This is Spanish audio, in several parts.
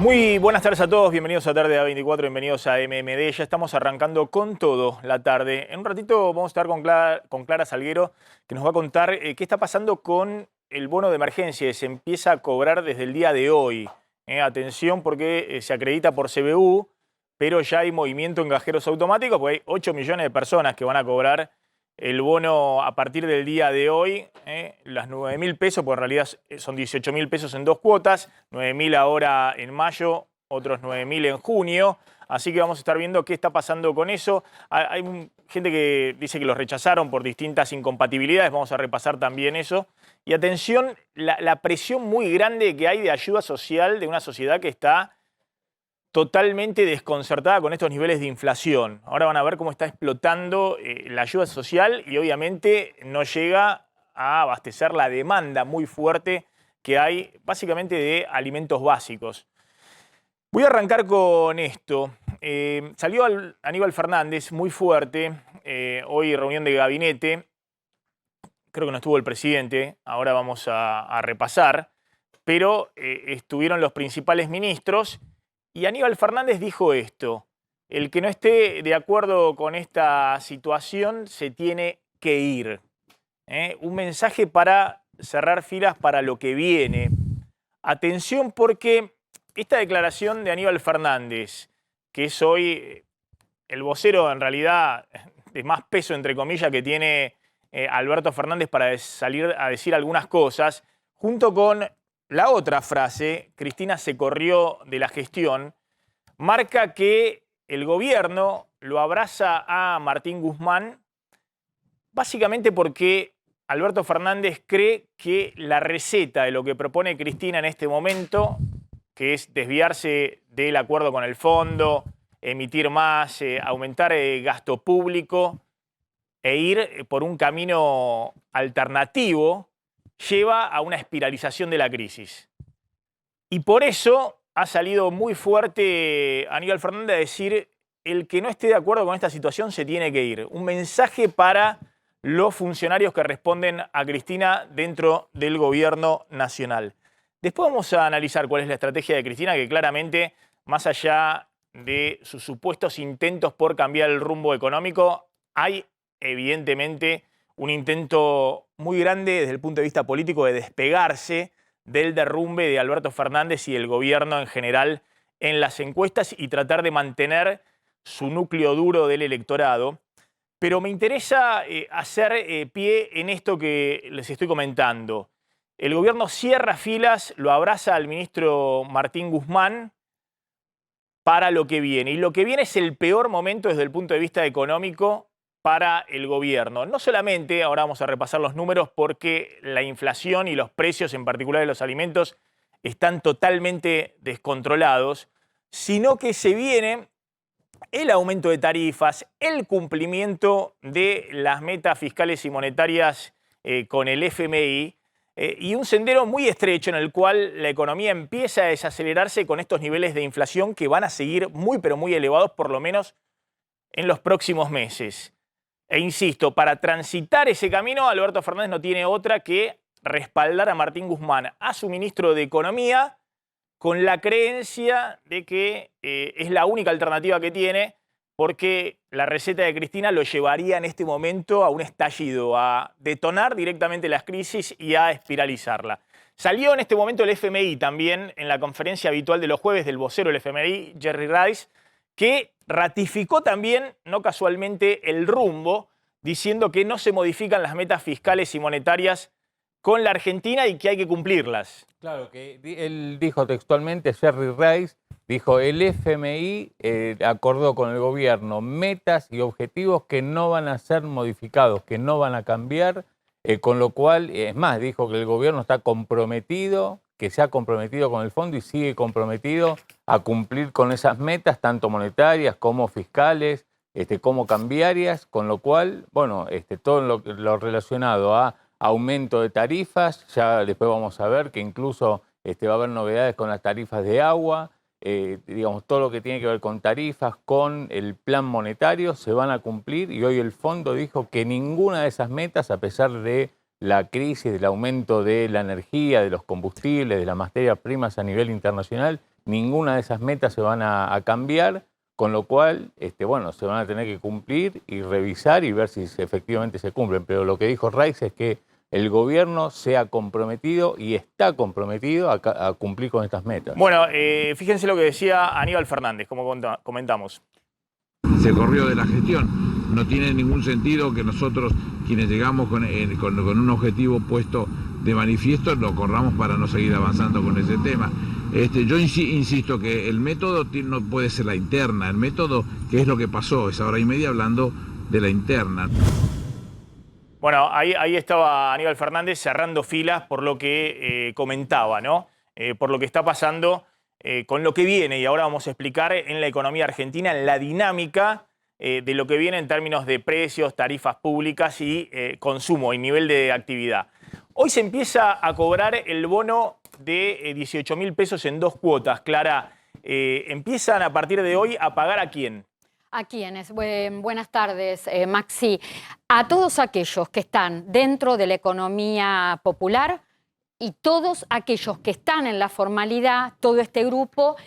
Muy buenas tardes a todos, bienvenidos a Tarde A24, bienvenidos a MMD. Ya estamos arrancando con todo la tarde. En un ratito vamos a estar con Clara Salguero, que nos va a contar qué está pasando con el bono de emergencia, que se empieza a cobrar desde el día de hoy. Atención porque se acredita por CBU, pero ya hay movimiento en cajeros automáticos, porque hay 8 millones de personas que van a cobrar el bono a partir del día de hoy, las 9.000 pesos, porque en realidad son 18.000 pesos en 2 cuotas, 9.000 ahora en mayo, otros 9.000 en junio. Así que vamos a estar viendo qué está pasando con eso. Hay gente que dice que los rechazaron por distintas incompatibilidades, vamos a repasar también eso. Y atención, la presión muy grande que hay de ayuda social de una sociedad que está totalmente desconcertada con estos niveles de inflación. Ahora van a ver cómo está explotando la ayuda social y obviamente no llega a abastecer la demanda muy fuerte que hay básicamente de alimentos básicos. Voy a arrancar con esto. Salió Aníbal Fernández muy fuerte, hoy reunión de gabinete, creo que no estuvo el presidente, ahora vamos a repasar, pero estuvieron los principales ministros. Y Aníbal Fernández dijo esto: el que no esté de acuerdo con esta situación se tiene que ir. Un mensaje para cerrar filas para lo que viene. Atención porque esta declaración de Aníbal Fernández, que es hoy el vocero en realidad de más peso entre comillas que tiene Alberto Fernández para salir a decir algunas cosas, junto con la otra frase, Cristina se corrió de la gestión, marca que el gobierno lo abraza a Martín Guzmán básicamente porque Alberto Fernández cree que la receta de lo que propone Cristina en este momento, que es desviarse del acuerdo con el fondo, emitir más, aumentar gasto público e ir por un camino alternativo, lleva a una espiralización de la crisis. Y por eso ha salido muy fuerte Aníbal Fernández a decir: el que no esté de acuerdo con esta situación se tiene que ir. Un mensaje para los funcionarios que responden a Cristina dentro del gobierno nacional. Después vamos a analizar cuál es la estrategia de Cristina, que claramente, más allá de sus supuestos intentos por cambiar el rumbo económico, hay evidentemente un intento muy grande desde el punto de vista político de despegarse del derrumbe de Alberto Fernández y el gobierno en general en las encuestas y tratar de mantener su núcleo duro del electorado. Pero me interesa hacer pie en esto que les estoy comentando. El gobierno cierra filas, lo abraza al ministro Martín Guzmán para lo que viene. Y lo que viene es el peor momento desde el punto de vista económico para el gobierno. No solamente, ahora vamos a repasar los números, porque la inflación y los precios, en particular de los alimentos, están totalmente descontrolados, sino que se viene el aumento de tarifas, el cumplimiento de las metas fiscales y monetarias con el FMI, y un sendero muy estrecho en el cual la economía empieza a desacelerarse con estos niveles de inflación que van a seguir muy pero muy elevados, por lo menos en los próximos meses. E insisto, para transitar ese camino, Alberto Fernández no tiene otra que respaldar a Martín Guzmán, a su ministro de Economía, con la creencia de que es la única alternativa que tiene, porque la receta de Cristina lo llevaría en este momento a un estallido, a detonar directamente las crisis y a espiralizarla. Salió en este momento el FMI también en la conferencia habitual de los jueves del vocero del FMI, Jerry Rice, que ratificó también, no casualmente, el rumbo, diciendo que no se modifican las metas fiscales y monetarias con la Argentina y que hay que cumplirlas. Claro, que él dijo textualmente, Jerry Rice, dijo: el FMI acordó con el gobierno metas y objetivos que no van a ser modificados, que no van a cambiar, con lo cual, es más, dijo que el gobierno está comprometido, que se ha comprometido con el fondo y sigue comprometido a cumplir con esas metas, tanto monetarias como fiscales, como cambiarias, con lo cual, bueno, todo lo relacionado a aumento de tarifas, ya después vamos a ver que incluso va a haber novedades con las tarifas de agua, digamos, todo lo que tiene que ver con tarifas, con el plan monetario, se van a cumplir, y hoy el fondo dijo que ninguna de esas metas, a pesar de la crisis, del aumento de la energía, de los combustibles, de las materias primas a nivel internacional, ninguna de esas metas se van a cambiar, con lo cual, bueno, se van a tener que cumplir y revisar y ver si efectivamente se cumplen. Pero lo que dijo Reis es que el gobierno se ha comprometido y está comprometido a cumplir con estas metas. Bueno, fíjense lo que decía Aníbal Fernández, como comentamos. Se corrió de la gestión. No tiene ningún sentido que nosotros, quienes llegamos con un objetivo puesto de manifiesto, lo corramos para no seguir avanzando con ese tema. Yo insisto que el método no puede ser la interna, el método, que es lo que pasó, esa hora y media hablando de la interna. Bueno, ahí estaba Aníbal Fernández cerrando filas por lo que comentaba, ¿no? Por lo que está pasando con lo que viene, y ahora vamos a explicar en la economía argentina la dinámica de lo que viene en términos de precios, tarifas públicas y consumo y nivel de actividad. Hoy se empieza a cobrar el bono de 18.000 pesos en 2 cuotas. Clara, ¿empiezan a partir de hoy a pagar a quién? ¿A quiénes? Buenas tardes, Maxi. A todos aquellos que están dentro de la economía popular y todos aquellos que están en la formalidad, todo este grupo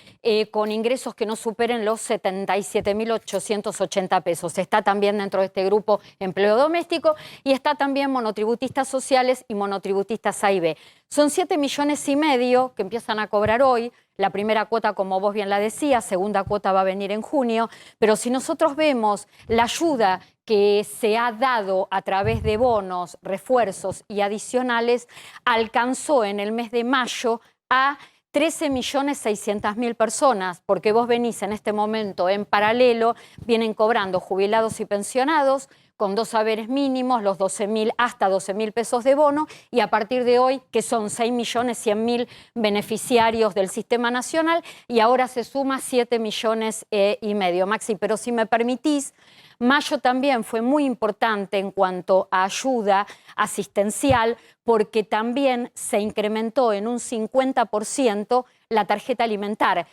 con ingresos que no superen los 77.880 pesos. Está también dentro de este grupo empleo doméstico y está también monotributistas sociales y monotributistas A y B. Son 7,5 millones que empiezan a cobrar hoy. La primera cuota, como vos bien la decías, segunda cuota va a venir en junio, pero si nosotros vemos la ayuda que se ha dado a través de bonos, refuerzos y adicionales, alcanzó en el mes de mayo a 13.600.000 personas, porque vos venís en este momento en paralelo, vienen cobrando jubilados y pensionados, con 2 haberes mínimos, los 12.000 hasta 12.000 pesos de bono, y a partir de hoy, que son 6.100.000 beneficiarios del sistema nacional, y ahora se suma 7,5 millones. Maxi, pero si me permitís, mayo también fue muy importante en cuanto a ayuda asistencial, porque también se incrementó en un 50% la tarjeta alimentar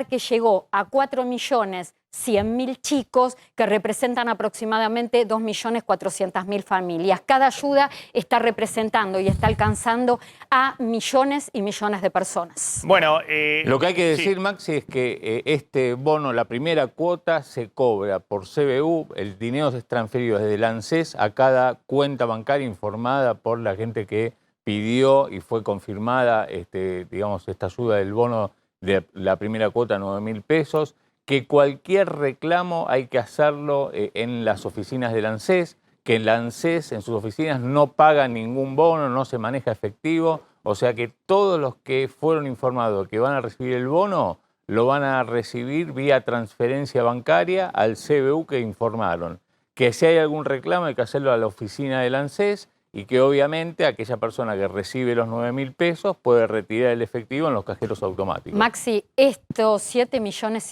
que llegó a 4.100.000 chicos, que representan aproximadamente 2.400.000 familias. Cada ayuda está representando y está alcanzando a millones y millones de personas. Bueno, lo que hay que decir, sí, Maxi, es que este bono, la primera cuota, se cobra por CBU, el dinero es transferido desde el ANSES a cada cuenta bancaria informada por la gente que pidió y fue confirmada, digamos, esta ayuda del bono de la primera cuota, 9.000 pesos, que cualquier reclamo hay que hacerlo en las oficinas del ANSES, que el ANSES en sus oficinas no paga ningún bono, no se maneja efectivo, o sea que todos los que fueron informados que van a recibir el bono, lo van a recibir vía transferencia bancaria al CBU que informaron. Que si hay algún reclamo hay que hacerlo a la oficina del ANSES, y que obviamente aquella persona que recibe los 9.000 pesos puede retirar el efectivo en los cajeros automáticos. Maxi, estos 7,5 millones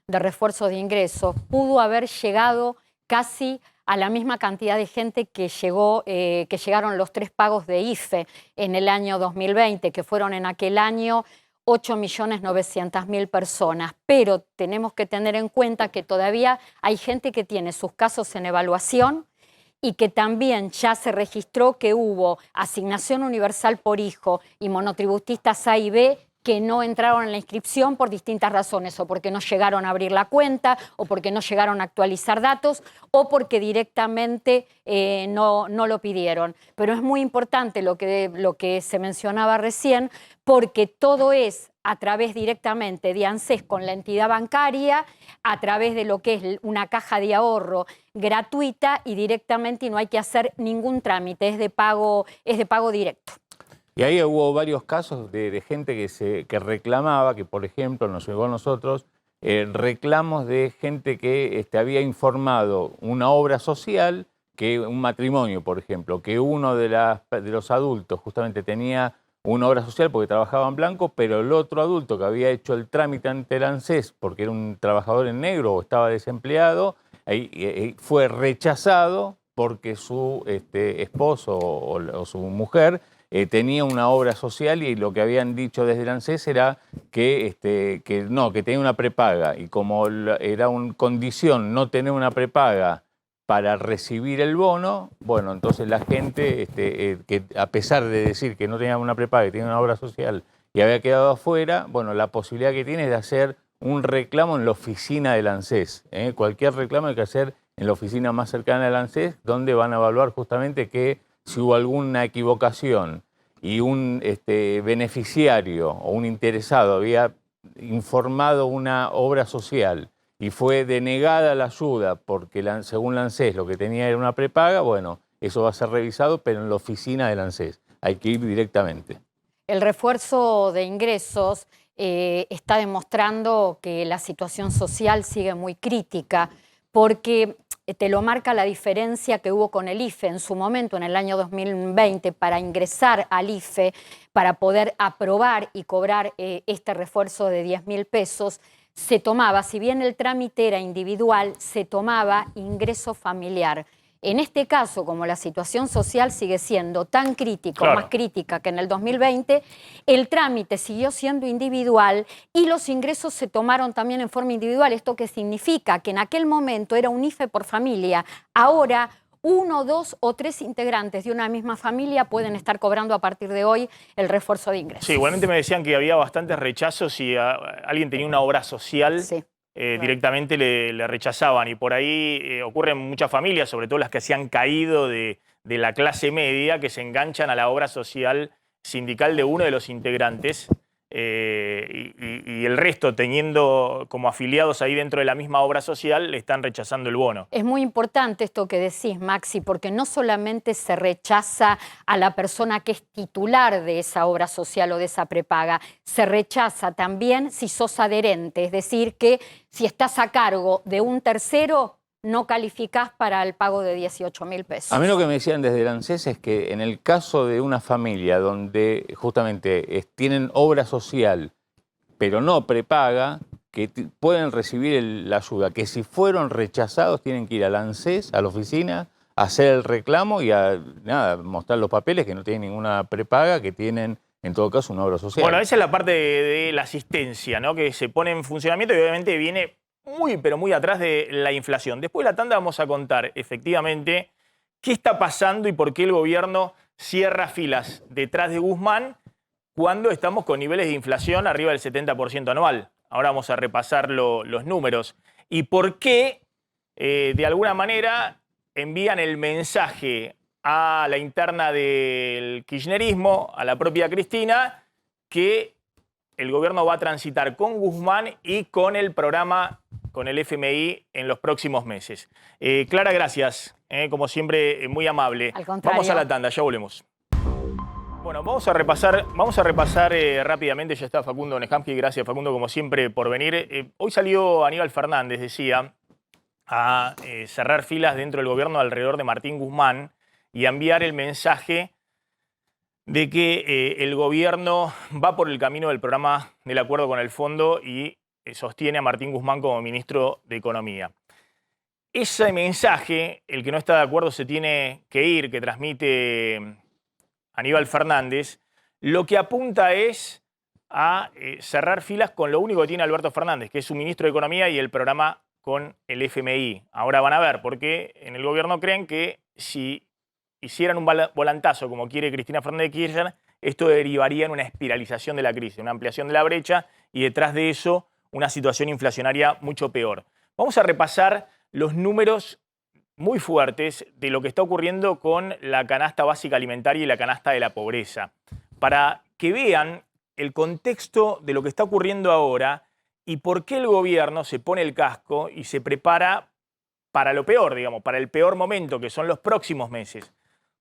de refuerzos de ingresos pudo haber llegado casi a la misma cantidad de gente que llegaron los 3 pagos de IFE en el año 2020, que fueron en aquel año 8.900.000 personas. Pero tenemos que tener en cuenta que todavía hay gente que tiene sus casos en evaluación, y que también ya se registró que hubo asignación universal por hijo y monotributistas A y B que no entraron en la inscripción por distintas razones, o porque no llegaron a abrir la cuenta, o porque no llegaron a actualizar datos, o porque directamente no lo pidieron. Pero es muy importante lo que se mencionaba recién, porque todo es a través directamente de ANSES con la entidad bancaria, a través de lo que es una caja de ahorro gratuita y directamente, y no hay que hacer ningún trámite, es de pago directo. Y ahí hubo varios casos de gente que reclamaba, que por ejemplo nos llegó a nosotros, reclamos de gente que había informado una obra social, que un matrimonio, por ejemplo, que uno de los adultos justamente tenía una obra social porque trabajaba en blanco, pero el otro adulto que había hecho el trámite ante el ANSES porque era un trabajador en negro o estaba desempleado, fue rechazado porque su esposo o su mujer tenía una obra social, y lo que habían dicho desde el ANSES era que tenía una prepaga, y como era una condición no tener una prepaga para recibir el bono, bueno, entonces la gente, que a pesar de decir que no tenía una prepaga y tenía una obra social y había quedado afuera, bueno, la posibilidad que tiene es de hacer un reclamo en la oficina del ANSES. Cualquier reclamo hay que hacer en la oficina más cercana del ANSES, donde van a evaluar justamente que si hubo alguna equivocación y un beneficiario o un interesado había informado una obra social y fue denegada la ayuda porque según la ANSES lo que tenía era una prepaga, bueno, eso va a ser revisado, pero en la oficina del ANSES. Hay que ir directamente. El refuerzo de ingresos está demostrando que la situación social sigue muy crítica porque te lo marca la diferencia que hubo con el IFE en su momento, en el año 2020, para ingresar al IFE, para poder aprobar y cobrar este refuerzo de 10.000 pesos, se tomaba, si bien el trámite era individual, se tomaba ingreso familiar. En este caso, como la situación social sigue siendo tan crítica, claro, o más crítica que en el 2020, el trámite siguió siendo individual y los ingresos se tomaron también en forma individual. ¿Esto qué significa? Que en aquel momento era un IFE por familia. Ahora, 1, 2 o 3 integrantes de una misma familia pueden estar cobrando a partir de hoy el refuerzo de ingresos. Sí, igualmente me decían que había bastantes rechazos si alguien tenía una obra social. Sí. Directamente le rechazaban y por ahí ocurren muchas familias, sobre todo las que se han caído de la clase media, que se enganchan a la obra social sindical de uno de los integrantes y el resto, teniendo como afiliados ahí dentro de la misma obra social, le están rechazando el bono. Es muy importante esto que decís, Maxi, porque no solamente se rechaza a la persona que es titular de esa obra social o de esa prepaga, se rechaza también si sos adherente, es decir, que si estás a cargo de un tercero, no calificás para el pago de 18.000 pesos. A mí lo que me decían desde el ANSES es que en el caso de una familia donde justamente tienen obra social, pero no prepaga, que pueden recibir la ayuda, que si fueron rechazados tienen que ir al ANSES, a la oficina, a hacer el reclamo y a mostrar los papeles que no tienen ninguna prepaga, que tienen en todo caso una obra social. Bueno, esa es la parte de la asistencia, ¿no? Que se pone en funcionamiento y obviamente viene muy, pero muy atrás de la inflación. Después de la tanda vamos a contar efectivamente qué está pasando y por qué el gobierno cierra filas detrás de Guzmán cuando estamos con niveles de inflación arriba del 70% anual. Ahora vamos a repasar los números. Y por qué, de alguna manera, envían el mensaje a la interna del kirchnerismo, a la propia Cristina, que el gobierno va a transitar con Guzmán y con el programa, con el FMI en los próximos meses. Clara, gracias. Como siempre, muy amable. Al contrario. Vamos a la tanda, ya volvemos. Bueno, vamos a repasar rápidamente. Ya está Facundo Nejamsky. Gracias, Facundo, como siempre, por venir. Hoy salió Aníbal Fernández, decía, a cerrar filas dentro del gobierno alrededor de Martín Guzmán y a enviar el mensaje de que el gobierno va por el camino del programa del acuerdo con el fondo y sostiene a Martín Guzmán como ministro de Economía. Ese mensaje, el que no está de acuerdo se tiene que ir, que transmite Aníbal Fernández, lo que apunta es a cerrar filas con lo único que tiene Alberto Fernández, que es su ministro de Economía y el programa con el FMI. Ahora van a ver, porque en el gobierno creen que si hicieran un volantazo como quiere Cristina Fernández de Kirchner, esto derivaría en una espiralización de la crisis, una ampliación de la brecha y detrás de eso una situación inflacionaria mucho peor. Vamos a repasar los números muy fuertes de lo que está ocurriendo con la canasta básica alimentaria y la canasta de la pobreza, para que vean el contexto de lo que está ocurriendo ahora y por qué el gobierno se pone el casco y se prepara para lo peor, digamos, para el peor momento, que son los próximos meses.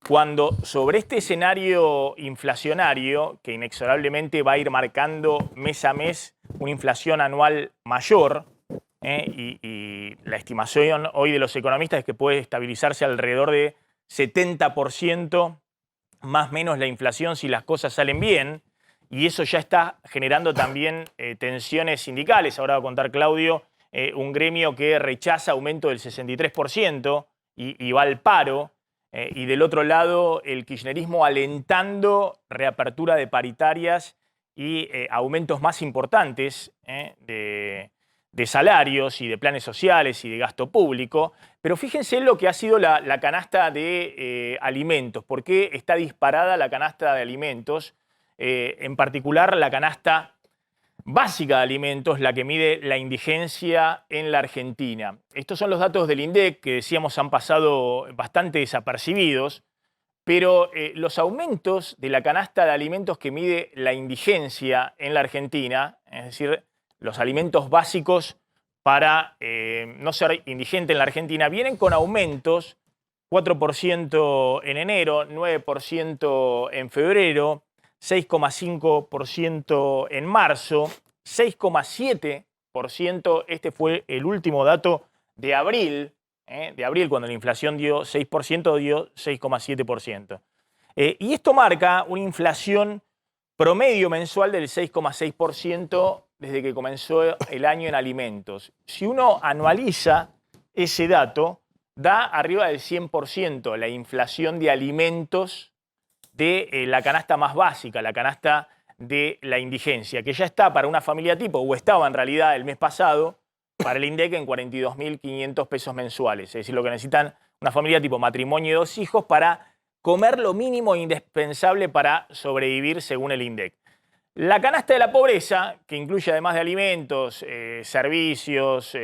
Cuando sobre este escenario inflacionario, que inexorablemente va a ir marcando mes a mes una inflación anual mayor, y la estimación hoy de los economistas es que puede estabilizarse alrededor de 70% más o menos la inflación si las cosas salen bien, y eso ya está generando también tensiones sindicales. Ahora va a contar Claudio, un gremio que rechaza aumento del 63% y va al paro. Y del otro lado, el kirchnerismo alentando reapertura de paritarias y aumentos más importantes de salarios y de planes sociales y de gasto público. Pero fíjense en lo que ha sido la canasta de alimentos. ¿Por qué está disparada la canasta de alimentos? en particular la canasta básica de alimentos, la que mide la indigencia en la Argentina. Estos son los datos del INDEC que decíamos han pasado bastante desapercibidos, pero los aumentos de la canasta de alimentos que mide la indigencia en la Argentina, es decir, los alimentos básicos para no ser indigente en la Argentina, vienen con aumentos 4% en enero, 9% en febrero, 6,5% en marzo, 6,7%, este fue el último dato de abril, cuando la inflación dio 6%, dio 6,7%. Y esto marca una inflación promedio mensual del 6,6% desde que comenzó el año en alimentos. Si uno anualiza ese dato, da arriba del 100% la inflación de alimentos de la canasta más básica, la canasta de la indigencia, que ya está para una familia tipo, o estaba en realidad el mes pasado, para el INDEC en 42.500 pesos mensuales. Es decir, lo que necesitan una familia tipo matrimonio y 2 hijos para comer lo mínimo indispensable para sobrevivir según el INDEC. La canasta de la pobreza, que incluye además de alimentos, servicios,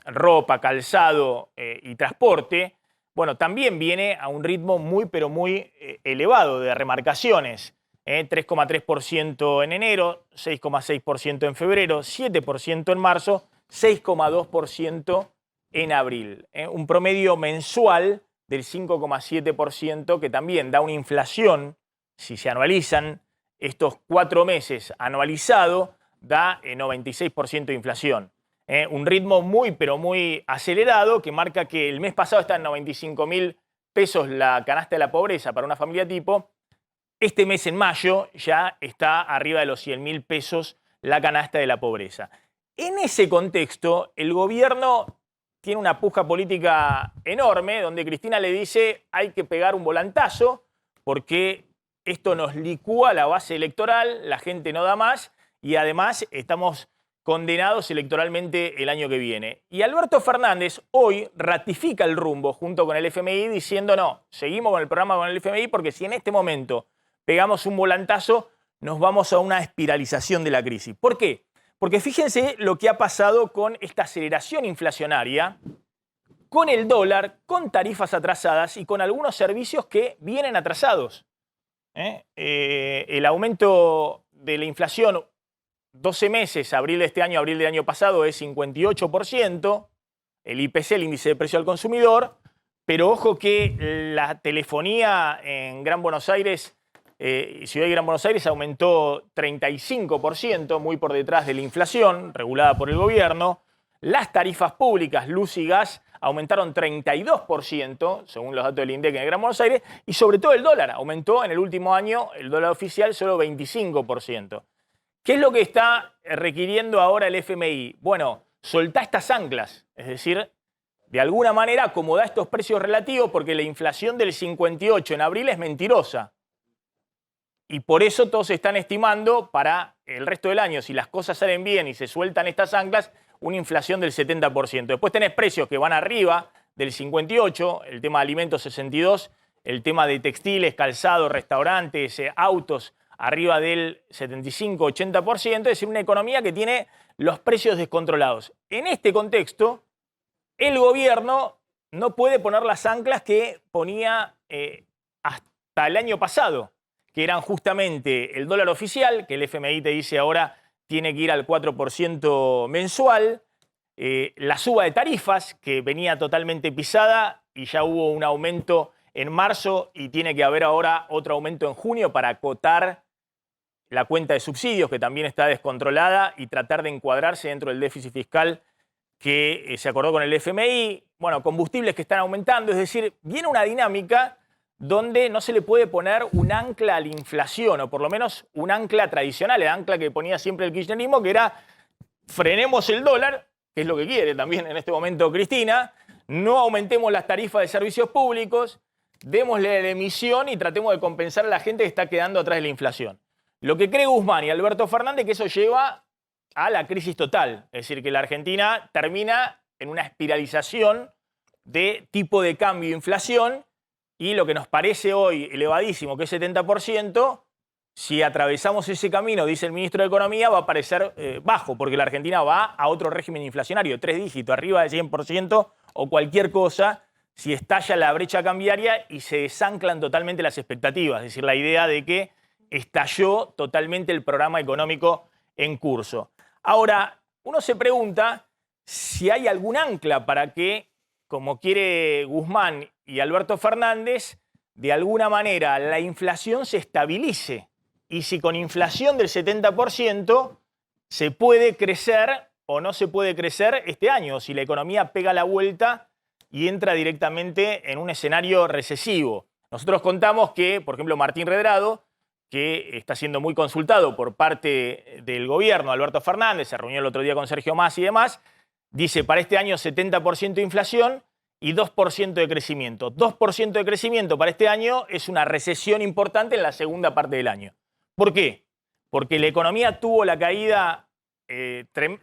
ropa, calzado y transporte, bueno, también viene a un ritmo muy, pero muy elevado de remarcaciones. 3,3% en enero, 6,6% en febrero, 7% en marzo, 6,2% en abril. Un promedio mensual del 5,7% que también da una inflación, si se anualizan estos 4 meses anualizado, da 96% de inflación. Un ritmo muy, pero muy acelerado que marca que el mes pasado está en 95.000 pesos la canasta de la pobreza para una familia tipo. Este mes, en mayo, ya está arriba de los 100.000 pesos la canasta de la pobreza. En ese contexto, el gobierno tiene una puja política enorme donde Cristina le dice hay que pegar un volantazo porque esto nos licúa la base electoral, la gente no da más y además estamos condenados electoralmente el año que viene. Y Alberto Fernández hoy ratifica el rumbo junto con el FMI diciendo no, seguimos con el programa con el FMI porque si en este momento pegamos un volantazo nos vamos a una espiralización de la crisis. ¿Por qué? Porque fíjense lo que ha pasado con esta aceleración inflacionaria, con el dólar, con tarifas atrasadas y con algunos servicios que vienen atrasados. El aumento de la inflación 12 meses, abril de este año, abril del año pasado, es 58%, el IPC, el índice de precio al consumidor, pero ojo que la telefonía en Gran Buenos Aires, Ciudad de Gran Buenos Aires, aumentó 35%, muy por detrás de la inflación, regulada por el gobierno. Las tarifas públicas, luz y gas, aumentaron 32%, según los datos del INDEC en Gran Buenos Aires, y sobre todo el dólar, aumentó en el último año, el dólar oficial, solo 25%. ¿Qué es lo que está requiriendo ahora el FMI? Bueno, soltá estas anclas, es decir, de alguna manera acomodá estos precios relativos porque la inflación del 58 en abril es mentirosa. Y por eso todos están estimando para el resto del año, si las cosas salen bien y se sueltan estas anclas, una inflación del 70%. Después tenés precios que van arriba del 58, el tema de alimentos 62, el tema de textiles, calzado, restaurantes, autos, arriba del 75-80%, es decir, una economía que tiene los precios descontrolados. En este contexto, el gobierno no puede poner las anclas que ponía hasta el año pasado, que eran justamente el dólar oficial, que el FMI te dice ahora tiene que ir al 4% mensual, la suba de tarifas, que venía totalmente pisada y ya hubo un aumento en marzo y tiene que haber ahora otro aumento en junio para acotar la cuenta de subsidios, que también está descontrolada, y tratar de encuadrarse dentro del déficit fiscal que se acordó con el FMI. Bueno, combustibles que están aumentando, es decir, viene una dinámica donde no se le puede poner un ancla a la inflación, o por lo menos un ancla tradicional, el ancla que ponía siempre el kirchnerismo, que era frenemos el dólar, que es lo que quiere también en este momento Cristina, no aumentemos las tarifas de servicios públicos, démosle la emisión y tratemos de compensar a la gente que está quedando atrás de la inflación. Lo que cree Guzmán y Alberto Fernández, que eso lleva a la crisis total, es decir, que la Argentina termina en una espiralización de tipo de cambio e inflación, y lo que nos parece hoy elevadísimo, que es 70%, si atravesamos ese camino, dice el ministro de Economía, va a parecer bajo, porque la Argentina va a otro régimen inflacionario, 3 dígitos, arriba del 100% o cualquier cosa, si estalla la brecha cambiaria y se desanclan totalmente las expectativas. Es decir, la idea de que estalló totalmente el programa económico en curso. Ahora, uno se pregunta si hay algún ancla para que, como quiere Guzmán y Alberto Fernández, de alguna manera la inflación se estabilice. Y si con inflación del 70% se puede crecer o no se puede crecer este año, si la economía pega la vuelta y entra directamente en un escenario recesivo. Nosotros contamos que, por ejemplo, Martín Redrado, que está siendo muy consultado por parte del gobierno, Alberto Fernández, se reunió el otro día con Sergio Massa y demás, dice para este año 70% de inflación y 2% de crecimiento. 2% de crecimiento para este año es una recesión importante en la segunda parte del año. ¿Por qué? Porque la economía tuvo la caída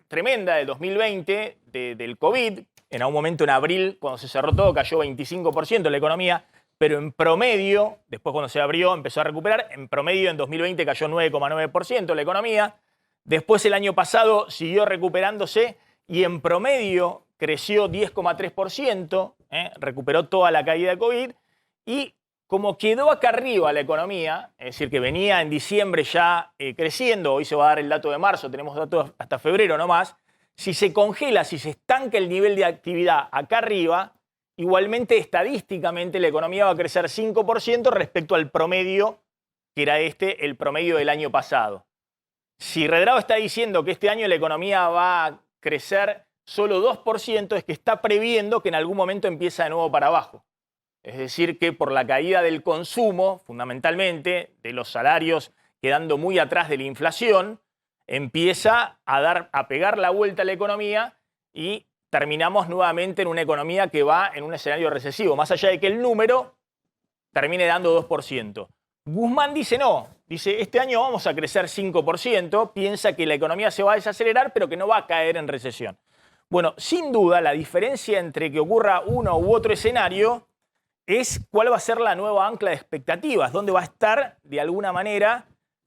tremenda del 2020 del COVID. En algún momento en abril, cuando se cerró todo, cayó 25% la economía, pero en promedio, después cuando se abrió empezó a recuperar, en promedio en 2020 cayó 9,9% la economía. Después el año pasado siguió recuperándose y en promedio creció 10,3%, recuperó toda la caída de COVID y como quedó acá arriba la economía, es decir, que venía en diciembre ya creciendo, hoy se va a dar el dato de marzo, tenemos datos hasta febrero nomás, si se congela, si se estanca el nivel de actividad acá arriba, igualmente estadísticamente la economía va a crecer 5% respecto al promedio, que era el promedio del año pasado. Si Redrado está diciendo que este año la economía va a crecer solo 2%, es que está previendo que en algún momento empieza de nuevo para abajo. Es decir, que por la caída del consumo, fundamentalmente, de los salarios quedando muy atrás de la inflación, empieza a pegar la vuelta a la economía y terminamos nuevamente en una economía que va en un escenario recesivo, más allá de que el número termine dando 2%. Guzmán dice no, dice este año vamos a crecer 5%, piensa que la economía se va a desacelerar, pero que no va a caer en recesión. Bueno, sin duda la diferencia entre que ocurra uno u otro escenario es cuál va a ser la nueva ancla de expectativas, dónde va a estar, de alguna manera,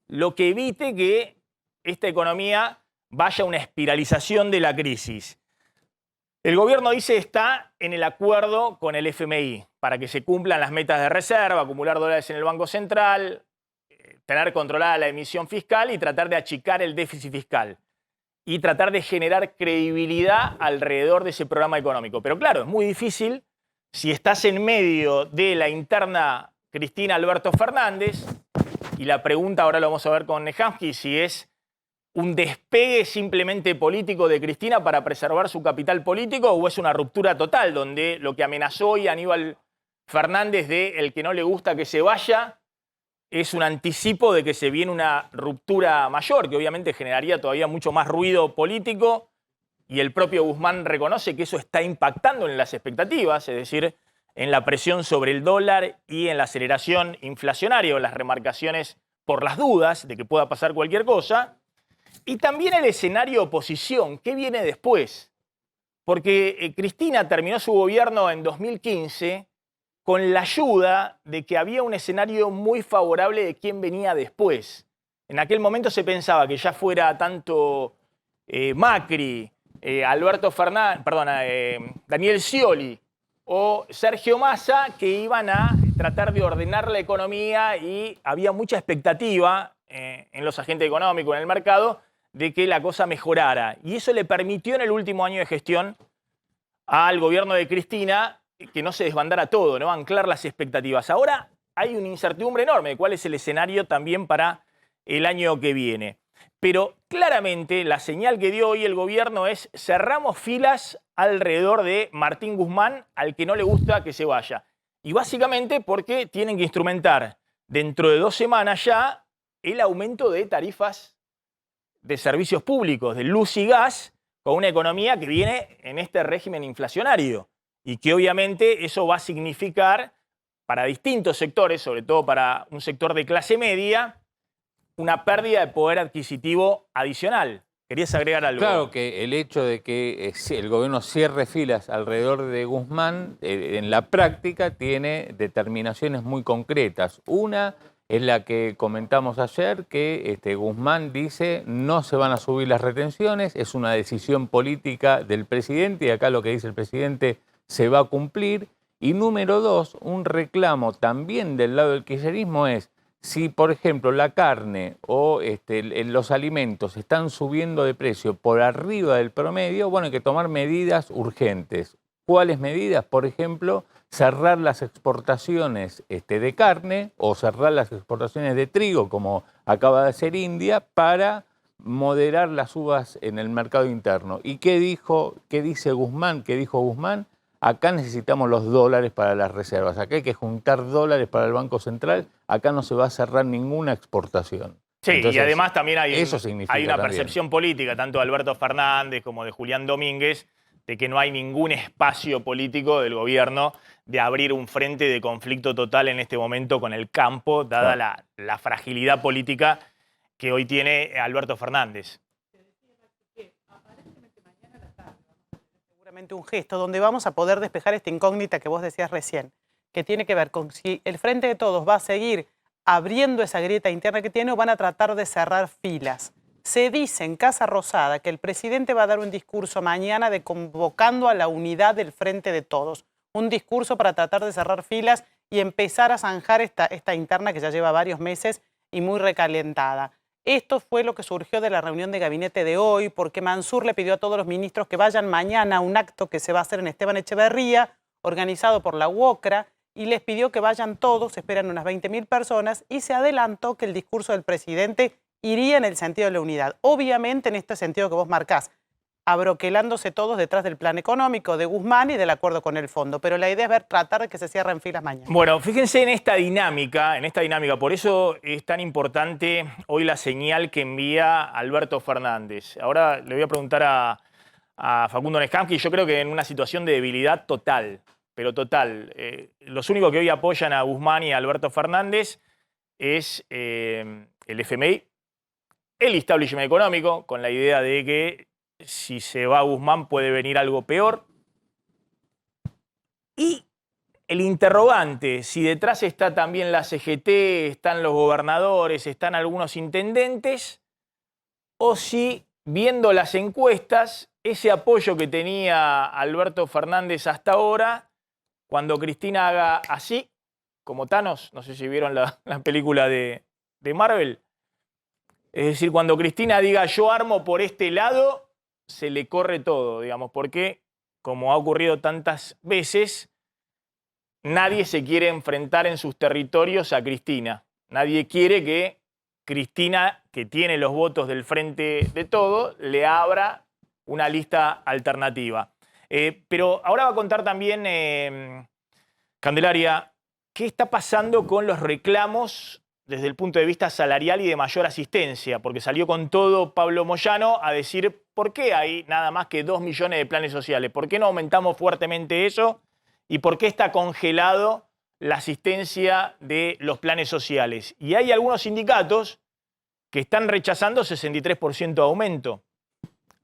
lo que evite que esta economía vaya a una espiralización de la crisis. El gobierno dice está en el acuerdo con el FMI para que se cumplan las metas de reserva, acumular dólares en el Banco Central, tener controlada la emisión fiscal y tratar de achicar el déficit fiscal y tratar de generar credibilidad alrededor de ese programa económico. Pero claro, es muy difícil si estás en medio de la interna Cristina Alberto Fernández, y la pregunta ahora lo vamos a ver con Nehamsky, si es un despegue simplemente político de Cristina para preservar su capital político o es una ruptura total, donde lo que amenazó hoy Aníbal Fernández de el que no le gusta que se vaya es un anticipo de que se viene una ruptura mayor, que obviamente generaría todavía mucho más ruido político. Y el propio Guzmán reconoce que eso está impactando en las expectativas, es decir, en la presión sobre el dólar y en la aceleración inflacionaria o las remarcaciones por las dudas de que pueda pasar cualquier cosa. Y también el escenario oposición, ¿qué viene después? Porque Cristina terminó su gobierno en 2015 con la ayuda de que había un escenario muy favorable de quién venía después. En aquel momento se pensaba que ya fuera tanto Macri, Alberto Fernández, Daniel Scioli o Sergio Massa, que iban a tratar de ordenar la economía y había mucha expectativa en los agentes económicos, en el mercado, de que la cosa mejorara. Y eso le permitió en el último año de gestión al gobierno de Cristina que no se desbandara todo, ¿no? Anclar las expectativas. Ahora hay una incertidumbre enorme de cuál es el escenario también para el año que viene. Pero claramente la señal que dio hoy el gobierno es cerramos filas alrededor de Martín Guzmán, al que no le gusta que se vaya. Y básicamente porque tienen que instrumentar dentro de 2 semanas ya el aumento de tarifas de servicios públicos, de luz y gas, con una economía que viene en este régimen inflacionario. Y que obviamente eso va a significar para distintos sectores, sobre todo para un sector de clase media, una pérdida de poder adquisitivo adicional. ¿Querías agregar algo? Claro que el hecho de que el gobierno cierre filas alrededor de Guzmán, en la práctica tiene determinaciones muy concretas. Una es la que comentamos ayer, que Guzmán dice no se van a subir las retenciones, es una decisión política del presidente y acá lo que dice el presidente se va a cumplir. Y número dos, un reclamo también del lado del kirchnerismo es, si por ejemplo la carne o los alimentos están subiendo de precio por arriba del promedio, bueno, hay que tomar medidas urgentes. ¿Cuáles medidas? Por ejemplo, cerrar las exportaciones de carne o cerrar las exportaciones de trigo, como acaba de hacer India, para moderar las subas en el mercado interno. ¿Y qué dice Guzmán? ¿Qué dijo Guzmán? Acá necesitamos los dólares para las reservas, acá hay que juntar dólares para el Banco Central, acá no se va a cerrar ninguna exportación. Sí, entonces, y además también hay una percepción política, tanto de Alberto Fernández como de Julián Domínguez, de que no hay ningún espacio político del gobierno de abrir un frente de conflicto total en este momento con el campo, dada la fragilidad política que hoy tiene Alberto Fernández. Seguramente un gesto donde vamos a poder despejar esta incógnita que vos decías recién, que tiene que ver con si el Frente de Todos va a seguir abriendo esa grieta interna que tiene o van a tratar de cerrar filas. Se dice en Casa Rosada que el presidente va a dar un discurso mañana convocando a la unidad del Frente de Todos. Un discurso para tratar de cerrar filas y empezar a zanjar esta interna que ya lleva varios meses y muy recalentada. Esto fue lo que surgió de la reunión de gabinete de hoy, porque Mansur le pidió a todos los ministros que vayan mañana a un acto que se va a hacer en Esteban Echeverría, organizado por la UOCRA, y les pidió que vayan todos, esperan unas 20.000 personas, y se adelantó que el discurso del presidente iría en el sentido de la unidad. Obviamente en este sentido que vos marcás, abroquelándose todos detrás del plan económico de Guzmán y del acuerdo con el fondo. Pero la idea es tratar de que se cierren filas mañana. Bueno, fíjense en esta dinámica, por eso es tan importante hoy la señal que envía Alberto Fernández. Ahora le voy a preguntar a Facundo Nescamski, yo creo que en una situación de debilidad total, pero total. Los únicos que hoy apoyan a Guzmán y a Alberto Fernández es el FMI, el establishment económico, con la idea de que si se va Guzmán puede venir algo peor. Y el interrogante, si detrás está también la CGT, están los gobernadores, están algunos intendentes, o si, viendo las encuestas, ese apoyo que tenía Alberto Fernández hasta ahora, cuando Cristina haga así, como Thanos, no sé si vieron la película de Marvel, es decir, cuando Cristina diga yo armo por este lado, se le corre todo, digamos, porque, como ha ocurrido tantas veces, nadie se quiere enfrentar en sus territorios a Cristina. Nadie quiere que Cristina, que tiene los votos del Frente de Todo, le abra una lista alternativa. Pero ahora va a contar también, Candelaria, qué está pasando con los reclamos desde el punto de vista salarial y de mayor asistencia, porque salió con todo Pablo Moyano a decir por qué hay nada más que 2 millones de planes sociales, por qué no aumentamos fuertemente eso y por qué está congelado la asistencia de los planes sociales. Y hay algunos sindicatos que están rechazando 63% de aumento.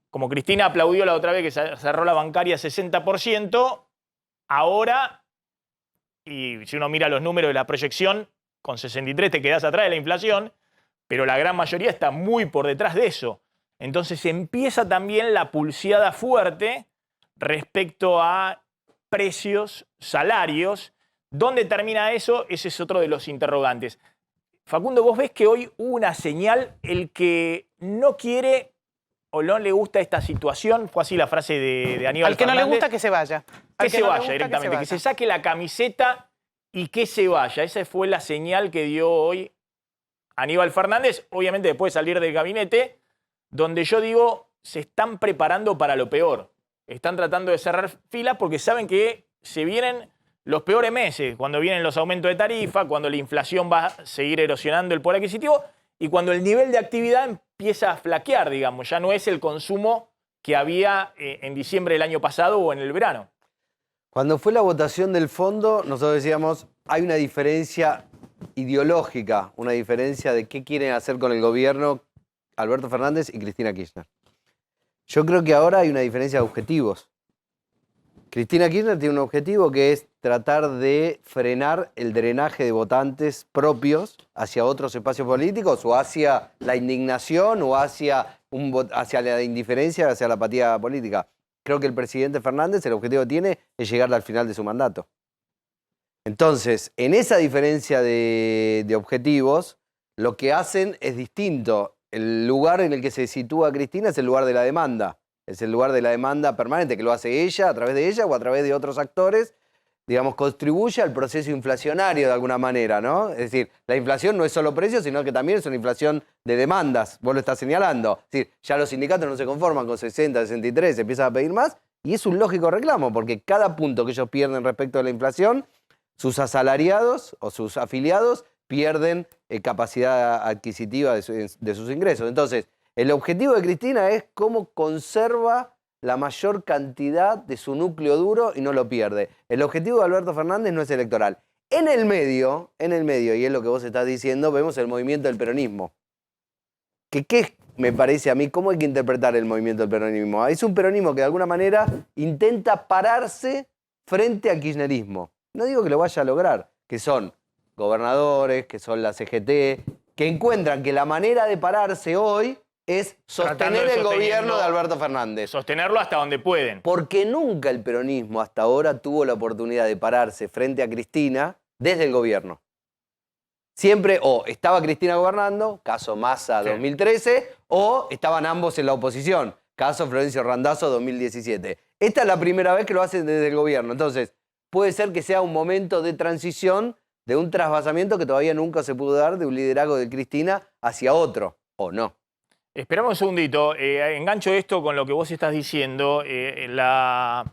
Como Cristina aplaudió la otra vez que cerró la bancaria 60%, ahora, y si uno mira los números de la proyección, con 63 te quedás atrás de la inflación, pero la gran mayoría está muy por detrás de eso. Entonces empieza también la pulseada fuerte respecto a precios, salarios. ¿Dónde termina eso? Ese es otro de los interrogantes. Facundo, vos ves que hoy hubo una señal, el que no quiere o no le gusta esta situación, fue así la frase de Aníbal Fernández. Al que no le gusta que se vaya. Que se vaya directamente, que se saque la camiseta y que se vaya. Esa fue la señal que dio hoy Aníbal Fernández, obviamente después de salir del gabinete, donde yo digo, se están preparando para lo peor. Están tratando de cerrar filas porque saben que se vienen los peores meses, cuando vienen los aumentos de tarifa, cuando la inflación va a seguir erosionando el poder adquisitivo y cuando el nivel de actividad empieza a flaquear, digamos. Ya no es el consumo que había en diciembre del año pasado o en el verano. Cuando fue la votación del fondo, nosotros decíamos, hay una diferencia ideológica, una diferencia de qué quieren hacer con el gobierno Alberto Fernández y Cristina Kirchner. Yo creo que ahora hay una diferencia de objetivos. Cristina Kirchner tiene un objetivo que es tratar de frenar el drenaje de votantes propios hacia otros espacios políticos o hacia la indignación o hacia la indiferencia, hacia la apatía política. Creo que el presidente Fernández, el objetivo que tiene es llegar al final de su mandato. Entonces, en esa diferencia de objetivos, lo que hacen es distinto. El lugar en el que se sitúa Cristina es el lugar de la demanda. Es el lugar de la demanda permanente, que lo hace ella, a través de ella o a través de otros actores, digamos, contribuye al proceso inflacionario de alguna manera, ¿no? Es decir, la inflación no es solo precios, sino que también es una inflación de demandas, vos lo estás señalando. Es decir, ya los sindicatos no se conforman con 60, 63, empiezan a pedir más, y es un lógico reclamo, porque cada punto que ellos pierden respecto a la inflación, sus asalariados o sus afiliados pierden capacidad adquisitiva de sus ingresos. Entonces, el objetivo de Cristina es cómo conserva la mayor cantidad de su núcleo duro y no lo pierde. El objetivo de Alberto Fernández no es electoral. En el medio, y es lo que vos estás diciendo, vemos el movimiento del peronismo. ¿Qué me parece a mí? ¿Cómo hay que interpretar el movimiento del peronismo? Es un peronismo que de alguna manera intenta pararse frente al kirchnerismo. No digo que lo vaya a lograr, que son gobernadores, que son la CGT, que encuentran que la manera de pararse hoy es sostener el gobierno de Alberto Fernández. Sostenerlo hasta donde pueden. Porque nunca el peronismo hasta ahora tuvo la oportunidad de pararse frente a Cristina desde el gobierno. Siempre o estaba Cristina gobernando, caso Massa 2013, o estaban ambos en la oposición, caso Florencio Randazzo 2017. Esta es la primera vez que lo hacen desde el gobierno. Entonces, puede ser que sea un momento de transición, de un trasvasamiento que todavía nunca se pudo dar de un liderazgo de Cristina hacia otro, o no. Esperamos un segundito. Engancho esto con lo que vos estás diciendo. La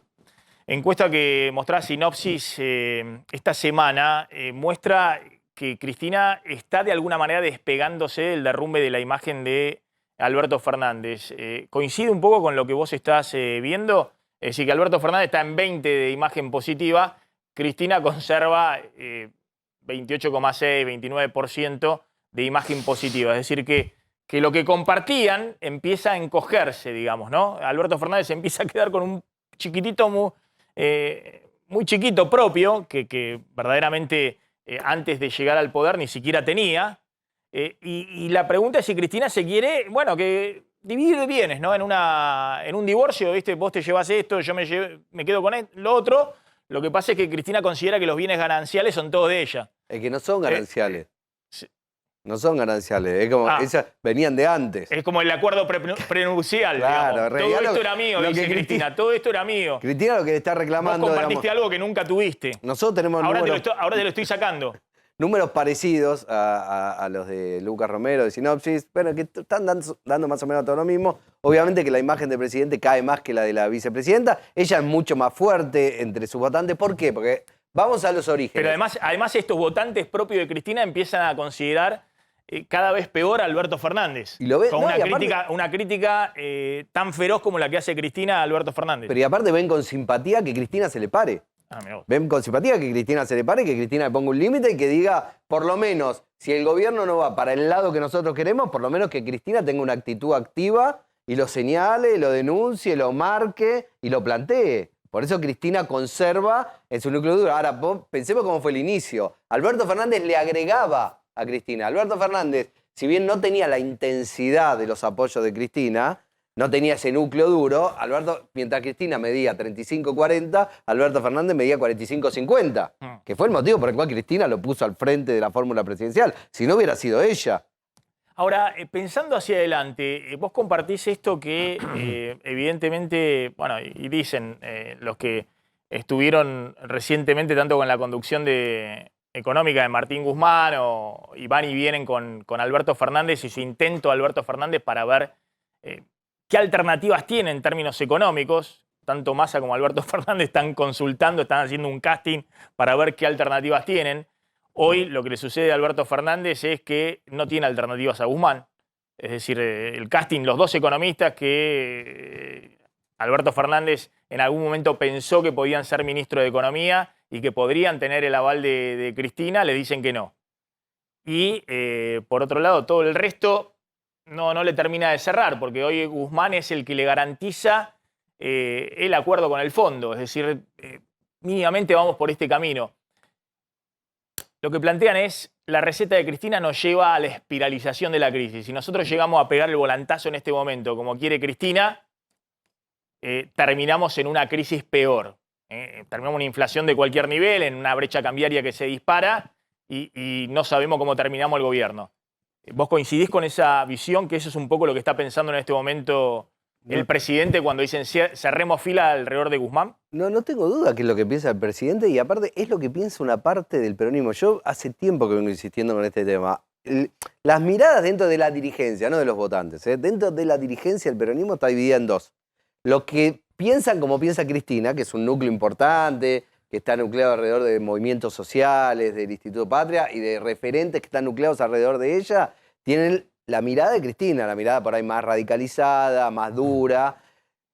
encuesta que mostraba Sinopsis esta semana muestra que Cristina está de alguna manera despegándose del derrumbe de la imagen de Alberto Fernández. ¿Coincide un poco con lo que vos estás viendo? Es decir, que Alberto Fernández está en 20 de imagen positiva, Cristina conserva 28,6, 29% de imagen positiva. Es decir, que lo que compartían empieza a encogerse, digamos, ¿no? Alberto Fernández empieza a quedar con un chiquitito muy chiquito propio, que verdaderamente antes de llegar al poder ni siquiera tenía. Y la pregunta es si Cristina se quiere, bueno, que dividir bienes, ¿no? En un divorcio, ¿viste? Vos te llevas esto, yo me quedo con lo otro. Lo que pasa es que Cristina considera que los bienes gananciales son todos de ella. Es que no son gananciales. No son gananciales, es como, esas venían de antes. Es como el acuerdo prenupcial, claro, digamos. Todo esto era mío, dice Cristina, todo esto era mío. Cristina lo que le está reclamando... Vos compartiste algo que nunca tuviste. Nosotros tenemos ahora te lo estoy sacando. Números parecidos a los de Lucas Romero, de Sinopsis, bueno, que están dando más o menos todo lo mismo. Obviamente que la imagen del presidente cae más que la de la vicepresidenta. Ella es mucho más fuerte entre sus votantes. ¿Por qué? Porque vamos a los orígenes. Pero además estos votantes propios de Cristina empiezan a considerar cada vez peor a Alberto Fernández. Y lo ven, con una crítica tan feroz como la que hace Cristina a Alberto Fernández. Pero y aparte ven con simpatía que Cristina se le pare. Ven con simpatía que Cristina se le pare, que Cristina le ponga un límite y que diga, por lo menos, si el gobierno no va para el lado que nosotros queremos, por lo menos que Cristina tenga una actitud activa y lo señale, lo denuncie, lo marque y lo plantee. Por eso Cristina conserva en su núcleo duro. Ahora, pensemos cómo fue el inicio. Alberto Fernández le agregaba a Cristina. Alberto Fernández, si bien no tenía la intensidad de los apoyos de Cristina, no tenía ese núcleo duro, mientras Cristina medía 35-40, Alberto Fernández medía 45-50, que fue el motivo por el cual Cristina lo puso al frente de la fórmula presidencial. Si no hubiera sido ella. Ahora, pensando hacia adelante, vos compartís esto que evidentemente, bueno, y dicen los que estuvieron recientemente tanto con la conducción económica de Martín Guzmán y van y vienen con Alberto Fernández y su intento Alberto Fernández para ver qué alternativas tiene en términos económicos. Tanto Massa como Alberto Fernández están consultando, están haciendo un casting para ver qué alternativas tienen. Hoy lo que le sucede a Alberto Fernández es que no tiene alternativas a Guzmán. Es decir, el casting, los dos economistas que Alberto Fernández en algún momento pensó que podían ser ministro de Economía y que podrían tener el aval de Cristina, le dicen que no. Y por otro lado, todo el resto no le termina de cerrar, porque hoy Guzmán es el que le garantiza el acuerdo con el fondo, es decir, mínimamente vamos por este camino. Lo que plantean es, la receta de Cristina nos lleva a la espiralización de la crisis. Si nosotros llegamos a pegar el volantazo en este momento, como quiere Cristina, terminamos en una crisis peor. Terminamos una inflación de cualquier nivel, en una brecha cambiaria que se dispara y no sabemos cómo terminamos el gobierno. ¿Vos coincidís con esa visión, que eso es un poco lo que está pensando en este momento el presidente cuando dicen cerremos fila alrededor de Guzmán? No tengo duda que es lo que piensa el presidente y aparte es lo que piensa una parte del peronismo. Yo hace tiempo que vengo insistiendo con este tema. Las miradas dentro de la dirigencia, no de los votantes, dentro de la dirigencia el peronismo está dividida en dos. Los que piensan como piensa Cristina, que es un núcleo importante, que está nucleado alrededor de movimientos sociales, del Instituto Patria y de referentes que están nucleados alrededor de ella, tienen la mirada de Cristina, la mirada por ahí más radicalizada, más dura.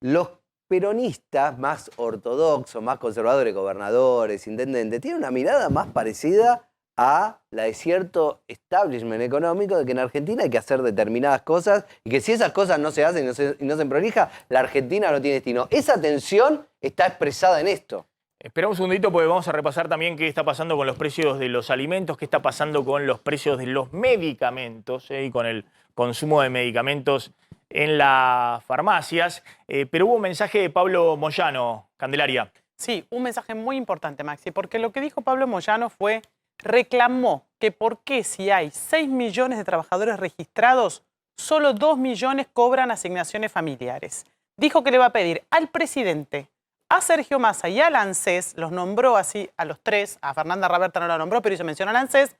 Los peronistas más ortodoxos, más conservadores, gobernadores, intendentes, tienen una mirada más parecida a la de cierto establishment económico de que en Argentina hay que hacer determinadas cosas y que si esas cosas no se hacen y no se prolija, la Argentina no tiene destino. Esa tensión está expresada en esto. Espera un segundito porque vamos a repasar también qué está pasando con los precios de los alimentos, qué está pasando con los precios de los medicamentos y con el consumo de medicamentos en las farmacias. Pero hubo un mensaje de Pablo Moyano, Candelaria. Sí, un mensaje muy importante, Maxi, porque lo que dijo Pablo Moyano fue, reclamó que por qué si hay 6 millones de trabajadores registrados, solo 2 millones cobran asignaciones familiares. Dijo que le va a pedir al presidente, a Sergio Massa y al ANSES, los nombró así a los tres, a Fernanda Raberta no la nombró, pero hizo mención al ANSES,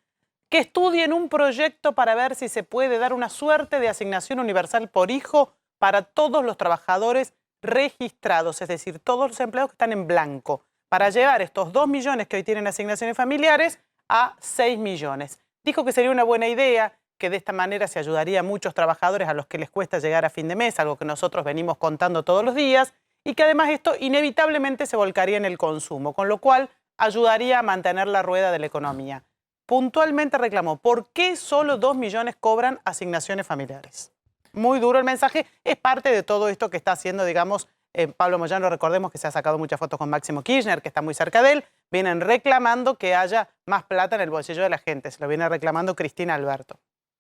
que estudien un proyecto para ver si se puede dar una suerte de asignación universal por hijo para todos los trabajadores registrados, es decir, todos los empleados que están en blanco, para llevar estos 2 millones que hoy tienen asignaciones familiares a 6 millones. Dijo que sería una buena idea, que de esta manera se ayudaría a muchos trabajadores a los que les cuesta llegar a fin de mes, algo que nosotros venimos contando todos los días, y que además esto inevitablemente se volcaría en el consumo, con lo cual ayudaría a mantener la rueda de la economía. Puntualmente reclamó, ¿por qué solo 2 millones cobran asignaciones familiares? Muy duro el mensaje, es parte de todo esto que está haciendo, digamos, Pablo Moyano, recordemos que se ha sacado muchas fotos con Máximo Kirchner, que está muy cerca de él, vienen reclamando que haya más plata en el bolsillo de la gente, se lo viene reclamando Cristina Alberto.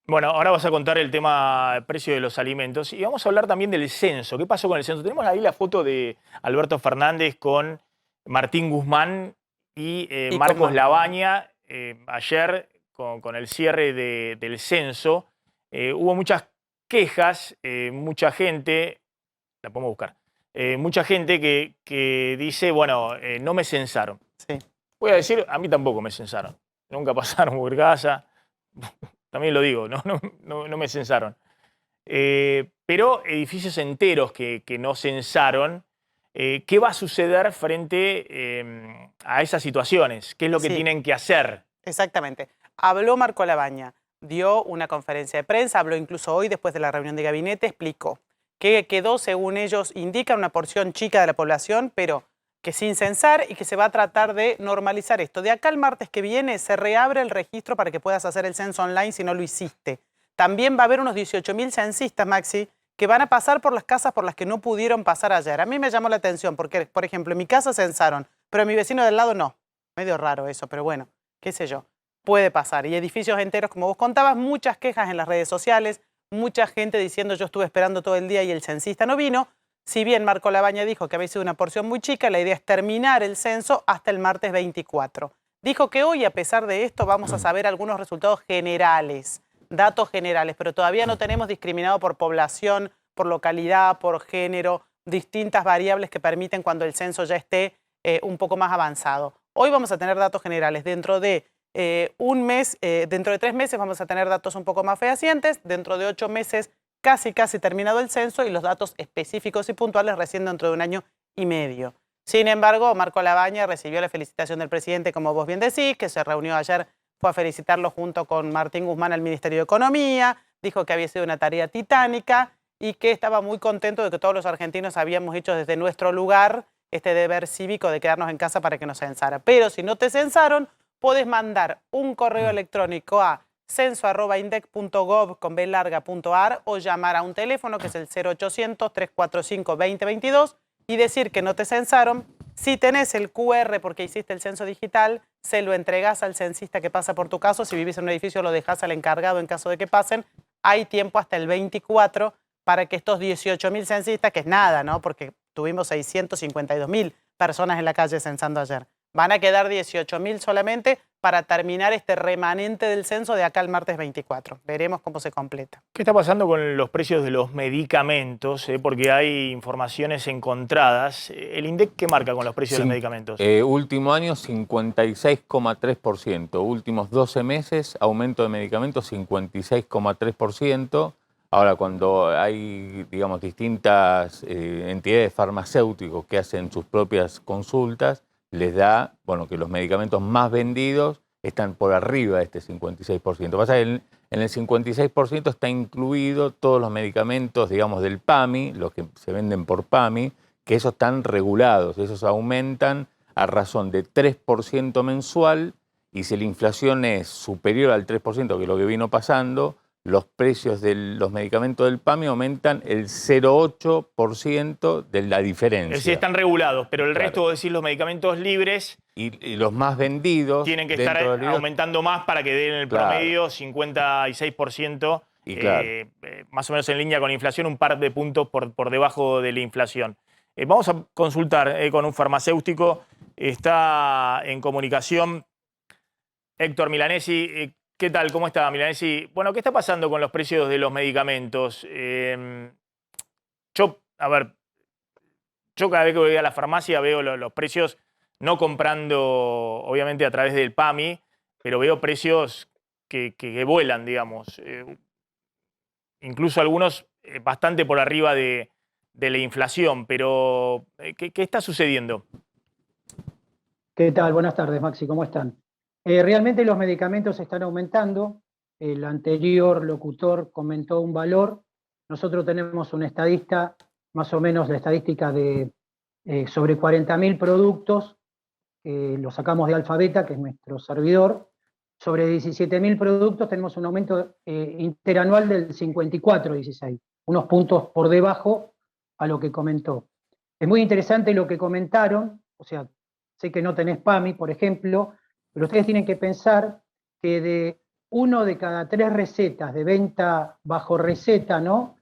Bueno, ahora vas a contar el tema del precio de los alimentos y vamos a hablar también del censo. ¿Qué pasó con el censo? Tenemos ahí la foto de Alberto Fernández con Martín Guzmán y Marcos Labaña ayer con el cierre del censo. Hubo muchas quejas, mucha gente, la podemos buscar, mucha gente que dice, bueno, no me censaron. Sí. Voy a decir, a mí tampoco me censaron. Nunca pasaron por casa. También lo digo, no me censaron. Pero edificios enteros que no censaron, ¿qué va a suceder frente a esas situaciones? ¿Qué es lo que tienen que hacer? Exactamente. Habló Marco Labaña, dio una conferencia de prensa, habló incluso hoy después de la reunión de gabinete, explicó que quedó, según ellos indican, una porción chica de la población, pero que sin censar y que se va a tratar de normalizar esto. De acá al martes que viene se reabre el registro para que puedas hacer el censo online si no lo hiciste. También va a haber unos 18.000 censistas, Maxi, que van a pasar por las casas por las que no pudieron pasar ayer. A mí me llamó la atención porque, por ejemplo, en mi casa censaron, pero en mi vecino del lado no. Medio raro eso, pero bueno, qué sé yo. Puede pasar. Y edificios enteros, como vos contabas, muchas quejas en las redes sociales, mucha gente diciendo yo estuve esperando todo el día y el censista no vino. Si bien Marco Labaña dijo que había sido una porción muy chica, la idea es terminar el censo hasta el martes 24. Dijo que hoy, a pesar de esto, vamos a saber algunos resultados generales, datos generales, pero todavía no tenemos discriminado por población, por localidad, por género, distintas variables que permiten cuando el censo ya esté un poco más avanzado. Hoy vamos a tener datos generales. Dentro de un mes, dentro de 3 meses vamos a tener datos un poco más fehacientes, dentro de 8 meses casi terminado el censo y los datos específicos y puntuales recién dentro de 1 año y medio. Sin embargo, Marco Labaña recibió la felicitación del presidente, como vos bien decís, que se reunió ayer, fue a felicitarlo junto con Martín Guzmán al Ministerio de Economía, dijo que había sido una tarea titánica y que estaba muy contento de que todos los argentinos habíamos hecho desde nuestro lugar este deber cívico de quedarnos en casa para que nos censara. Pero si no te censaron, podés mandar un correo electrónico a censo@indec.gov.ar o llamar a un teléfono que es el 0800-345-2022 y decir que no te censaron. Si tenés el QR porque hiciste el censo digital, se lo entregás al censista que pasa por tu caso. Si vivís en un edificio, lo dejás al encargado en caso de que pasen. Hay tiempo hasta el 24 para que estos 18.000 censistas, que es nada, ¿no? Porque tuvimos 652.000 personas en la calle censando ayer. Van a quedar 18.000 solamente para terminar este remanente del censo de acá al martes 24. Veremos cómo se completa. ¿Qué está pasando con los precios de los medicamentos? Porque hay informaciones encontradas. ¿El INDEC qué marca con los precios de los medicamentos? Último año 56,3%. Últimos 12 meses, aumento de medicamentos 56,3%. Ahora, cuando hay, digamos, distintas entidades farmacéuticas que hacen sus propias consultas, les da, bueno, que los medicamentos más vendidos están por arriba de este 56%. Pasa que en el 56% está incluido todos los medicamentos, digamos, del PAMI, los que se venden por PAMI, que esos están regulados, esos aumentan a razón de 3% mensual, y si la inflación es superior al 3%, que es lo que vino pasando, los precios de los medicamentos del PAMI aumentan el 0,8% de la diferencia. Es decir, están regulados, pero el Claro. resto, decir, los medicamentos libres Y los más vendidos tienen que dentro estar del libro, aumentando más para que den el Claro. promedio 56%, Y claro. más o menos en línea con la inflación, un par de puntos por debajo de la inflación. Vamos a consultar con un farmacéutico. Está en comunicación Héctor Milanesi. ¿Qué tal? ¿Cómo está, Milanesi? Bueno, ¿qué está pasando con los precios de los medicamentos? Yo cada vez que voy a la farmacia veo los precios, no comprando, obviamente, a través del PAMI, pero veo precios que vuelan, digamos. Incluso algunos bastante por arriba de la inflación. Pero, ¿qué está sucediendo? ¿Qué tal? Buenas tardes, Maxi, ¿cómo están? Realmente los medicamentos están aumentando. El anterior locutor comentó un valor. Nosotros tenemos un estadista, más o menos la estadística de sobre 40.000 productos, lo sacamos de Alfabeta, que es nuestro servidor. Sobre 17.000 productos tenemos un aumento interanual del 54,16, unos puntos por debajo a lo que comentó. Es muy interesante lo que comentaron, o sea, sé que no tenés PAMI, por ejemplo, pero ustedes tienen que pensar que de 1 de cada 3 recetas de venta bajo receta, ¿no?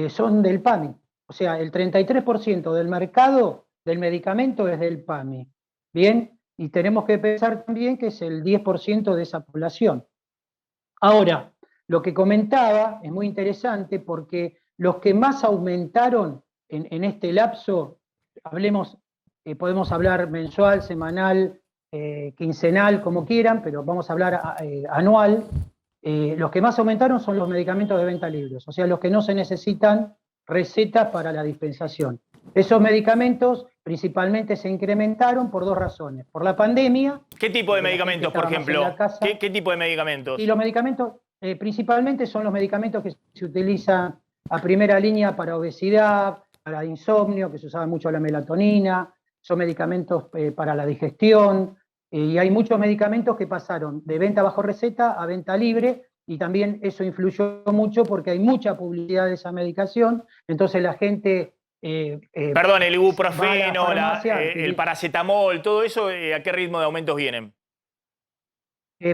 Son del PAMI. O sea, el 33% del mercado del medicamento es del PAMI. ¿Bien? Y tenemos que pensar también que es el 10% de esa población. Ahora, lo que comentaba es muy interesante porque los que más aumentaron en este lapso, podemos hablar mensual, semanal, quincenal, como quieran, pero vamos a hablar anual. Los que más aumentaron son los medicamentos de venta libres, o sea, los que no se necesitan recetas para la dispensación. Esos medicamentos principalmente se incrementaron por 2 razones. Por la pandemia. ¿Qué tipo de medicamentos, por ejemplo? ¿Qué tipo de medicamentos? Y los medicamentos, principalmente son los medicamentos que se utilizan a primera línea para obesidad, para insomnio, que se usaba mucho la melatonina, son medicamentos para la digestión, y hay muchos medicamentos que pasaron de venta bajo receta a venta libre, y también eso influyó mucho porque hay mucha publicidad de esa medicación, entonces la gente... Perdón, el ibuprofeno, el paracetamol, todo eso, ¿a qué ritmo de aumentos vienen?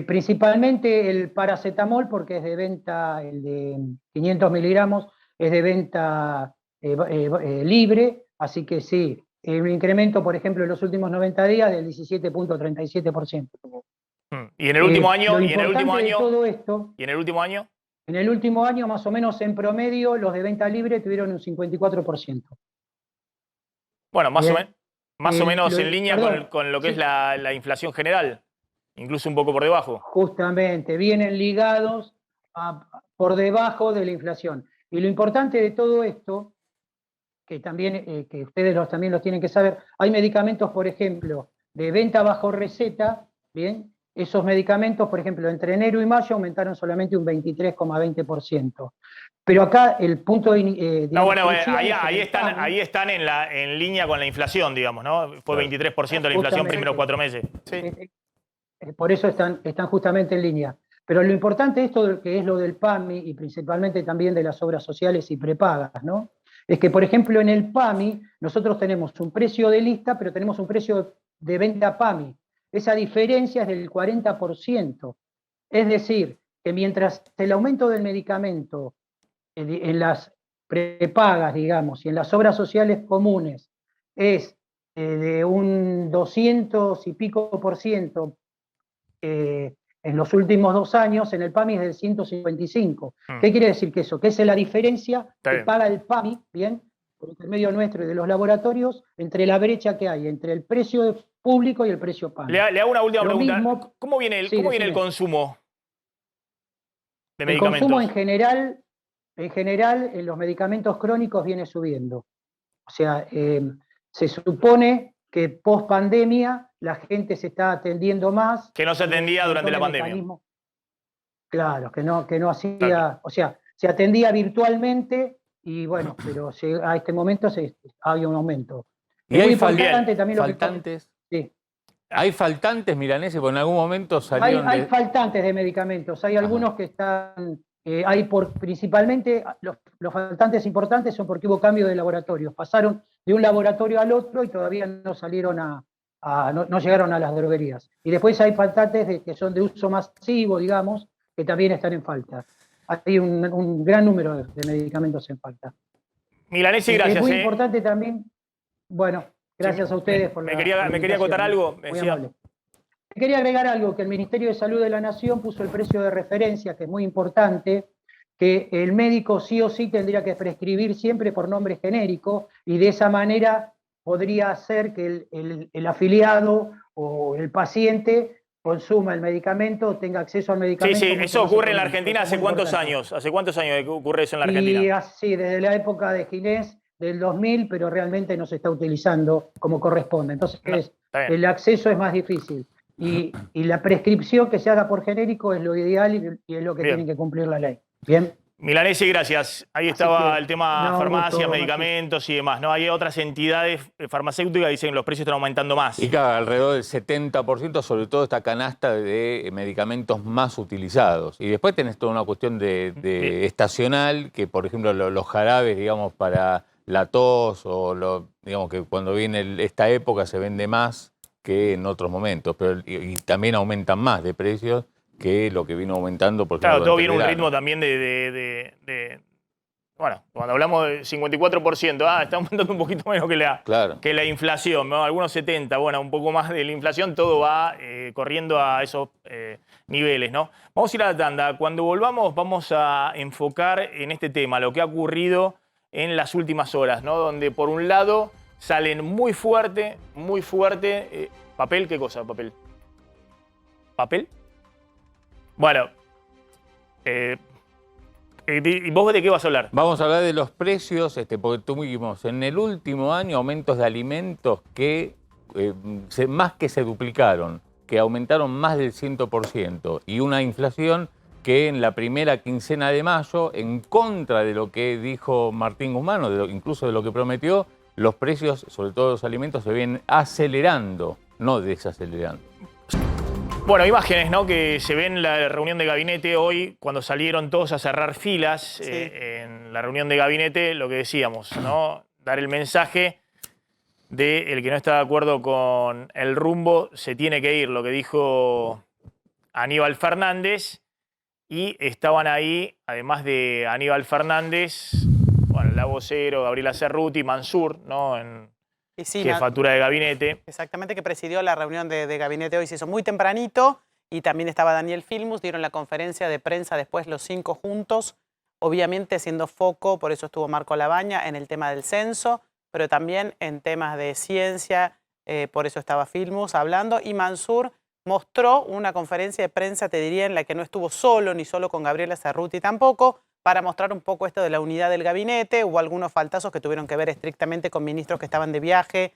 Principalmente el paracetamol, porque es de venta, el de 500 miligramos, es de venta libre, así que sí, un incremento, por ejemplo, en los últimos 90 días del 17,37%. ¿Y en el último año? ¿Y en el último año? Todo esto, ¿Y en el último año? En el último año, más o menos en promedio, los de venta libre tuvieron un 54%. Bueno, más o menos en línea con lo que es la inflación general, incluso un poco por debajo. Justamente, vienen ligados por debajo de la inflación. Y lo importante de todo esto, que también que ustedes también los tienen que saber, hay medicamentos, por ejemplo, de venta bajo receta, ¿bien? Esos medicamentos, por ejemplo, entre enero y mayo aumentaron solamente un 23,20%. Pero acá el punto de... ahí están en línea con la inflación, digamos, ¿no? Fue 23% la inflación los primeros 4 meses. Sí. Por eso están justamente en línea. Pero lo importante de esto, que es lo del PAMI y principalmente también de las obras sociales y prepagas, ¿no? es que, por ejemplo, en el PAMI nosotros tenemos un precio de lista, pero tenemos un precio de venta PAMI. Esa diferencia es del 40%. Es decir, que mientras el aumento del medicamento en las prepagas, digamos, y en las obras sociales comunes es de un 200 y pico por ciento en los últimos 2 años, en el PAMI es del 155. ¿Qué quiere decir que eso? Que esa es la diferencia que paga el PAMI, ¿bien?, por intermedio nuestro y de los laboratorios, entre la brecha que hay entre el precio público y el precio PAMI. Le hago una última Lo pregunta. mismo- ¿Cómo viene el, Sí, cómo viene el decime. consumo de El medicamentos? consumo en general en los medicamentos crónicos viene subiendo. O sea, se supone que post pandemia la gente se está atendiendo más. Que no se atendía un durante la montón de pandemia. mecanismos. Claro, que no hacía, Claro. o sea, se atendía virtualmente y bueno, pero a este momento había un aumento. Y Es hay muy importante también lo que... faltantes. Sí. Hay faltantes milaneses, porque en algún momento Hay salieron de... faltantes de medicamentos, hay algunos que están, principalmente los faltantes importantes son porque hubo cambio de laboratorios, pasaron de un laboratorio al otro y todavía no salieron no llegaron a las droguerías. Y después hay faltantes que son de uso masivo, digamos, que también están en falta. Hay un gran número de medicamentos en falta. Milanesi, gracias. Es muy importante también, bueno, gracias a ustedes por la me quería invitación, acotar algo. muy Decía, amable. Quería agregar algo, que el Ministerio de Salud de la Nación puso el precio de referencia, que es muy importante, que el médico sí o sí tendría que prescribir siempre por nombre genérico, y de esa manera podría hacer que el afiliado o el paciente consuma el medicento, tenga acceso al medicamento. sí, mucho eso más ocurre en la económico. Argentina Eso hace es muy cuántos importante. años. ¿Hace cuántos años que ocurre eso en la Argentina? Y así, desde la época de Ginés, del 2000, pero realmente no se está utilizando como corresponde. Entonces, está bien. el acceso es más difícil. Y la prescripción que se haga por genérico es lo ideal y es lo que Bien. tiene que cumplir la ley. Bien. Milanesi, gracias. Ahí estaba el tema un farmacias, gusto, medicamentos y demás, ¿no? Hay otras entidades farmacéuticas que dicen que los precios están aumentando más. Y claro, alrededor del 70%, sobre todo esta canasta de medicamentos más utilizados. Y después tenés toda una cuestión de estacional, que por ejemplo los jarabes, digamos, para la tos, o digamos que cuando viene esta época se vende más que en otros momentos, pero y también aumentan más de precios que lo que vino aumentando, por ejemplo, Claro, todo durante viene el un verano. ritmo también bueno, cuando hablamos de 54%, está aumentando un poquito menos Claro. que la inflación, ¿no? Algunos 70%, bueno, un poco más de la inflación, todo va corriendo a esos niveles, ¿no? Vamos a ir a la tanda. Cuando volvamos vamos a enfocar en este tema, lo que ha ocurrido en las últimas horas, ¿no? Donde por un lado salen muy fuerte, ¿papel? ¿Qué cosa, papel? ¿Papel? Bueno, ¿y vos de qué vas a hablar? Vamos a hablar de los precios, porque tuvimos en el último año aumentos de alimentos que más que se duplicaron, que aumentaron más del 100%, y una inflación que en la primera quincena de mayo, en contra de lo que dijo Martín Guzmán, o incluso de lo que prometió, los precios, sobre todo los alimentos, se vienen acelerando, no desacelerando. Bueno, imágenes, ¿no?, que se ven en la reunión de gabinete hoy, cuando salieron todos a cerrar filas. Sí. En la reunión de gabinete, lo que decíamos, ¿no? Dar el mensaje de el que no está de acuerdo con el rumbo se tiene que ir, lo que dijo Aníbal Fernández. Y estaban ahí, además de Aníbal Fernández, bueno, la vocero, Gabriela Cerruti, Mansur, ¿no?, en Y sí, jefatura de gabinete. exactamente, que presidió la reunión de gabinete hoy, se hizo muy tempranito, y también estaba Daniel Filmus, dieron la conferencia de prensa después los 5 juntos, obviamente haciendo foco, por eso estuvo Marco Labaña, en el tema del censo, pero también en temas de ciencia, por eso estaba Filmus hablando, y Mansur mostró una conferencia de prensa, te diría, en la que no estuvo solo, ni solo con Gabriela Cerruti tampoco, para mostrar un poco esto de la unidad del gabinete. Hubo algunos faltazos que tuvieron que ver estrictamente con ministros que estaban de viaje,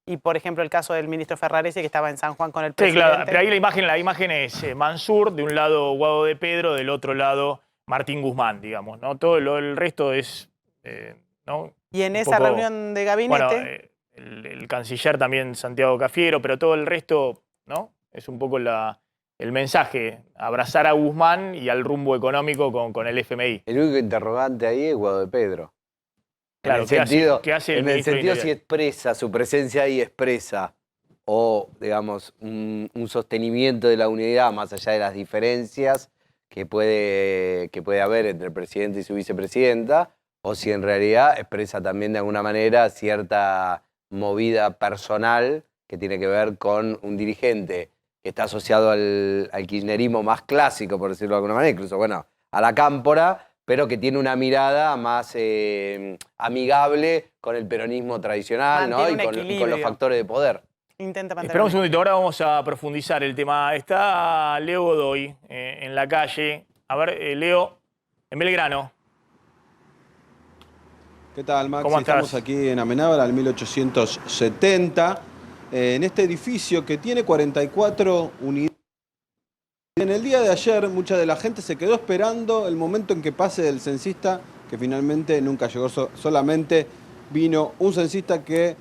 y por ejemplo el caso del ministro Ferraresi, que estaba en San Juan con el Sí, presidente. claro, pero ahí la imagen es Mansur, de un lado Guado de Pedro, del otro lado Martín Guzmán, digamos, ¿no? Todo el resto es, ¿no? Y en Un esa poco, reunión de gabinete... Bueno, el canciller también, Santiago Cafiero, pero todo el resto, ¿no? Es un poco el mensaje, abrazar a Guzmán y al rumbo económico con el FMI. El único interrogante ahí es Guado de Pedro. Claro, en el sentido, ¿qué hace el en el ministro del sentido si Interior? expresa, su presencia ahí expresa, o digamos, un sostenimiento de la unidad más allá de las diferencias que puede haber entre el presidente y su vicepresidenta, o si en realidad expresa también de alguna manera cierta movida personal que tiene que ver con un dirigente que está asociado al kirchnerismo más clásico, por decirlo de alguna manera, incluso, bueno, a la cámpora, pero que tiene una mirada más amigable con el peronismo tradicional, ¿no? Y con los factores de poder. Intenta mantener. Espera un segundito, ahora vamos a profundizar el tema. Está Leo Godoy en la calle. A ver, Leo, en Belgrano. ¿Qué tal, Maxi? ¿Cómo estás? Estamos aquí en Amenábar, al 1870, en este edificio que tiene 44 unidades. En el día de ayer, mucha de la gente se quedó esperando el momento en que pase el censista, que finalmente nunca llegó. Solamente vino un censista que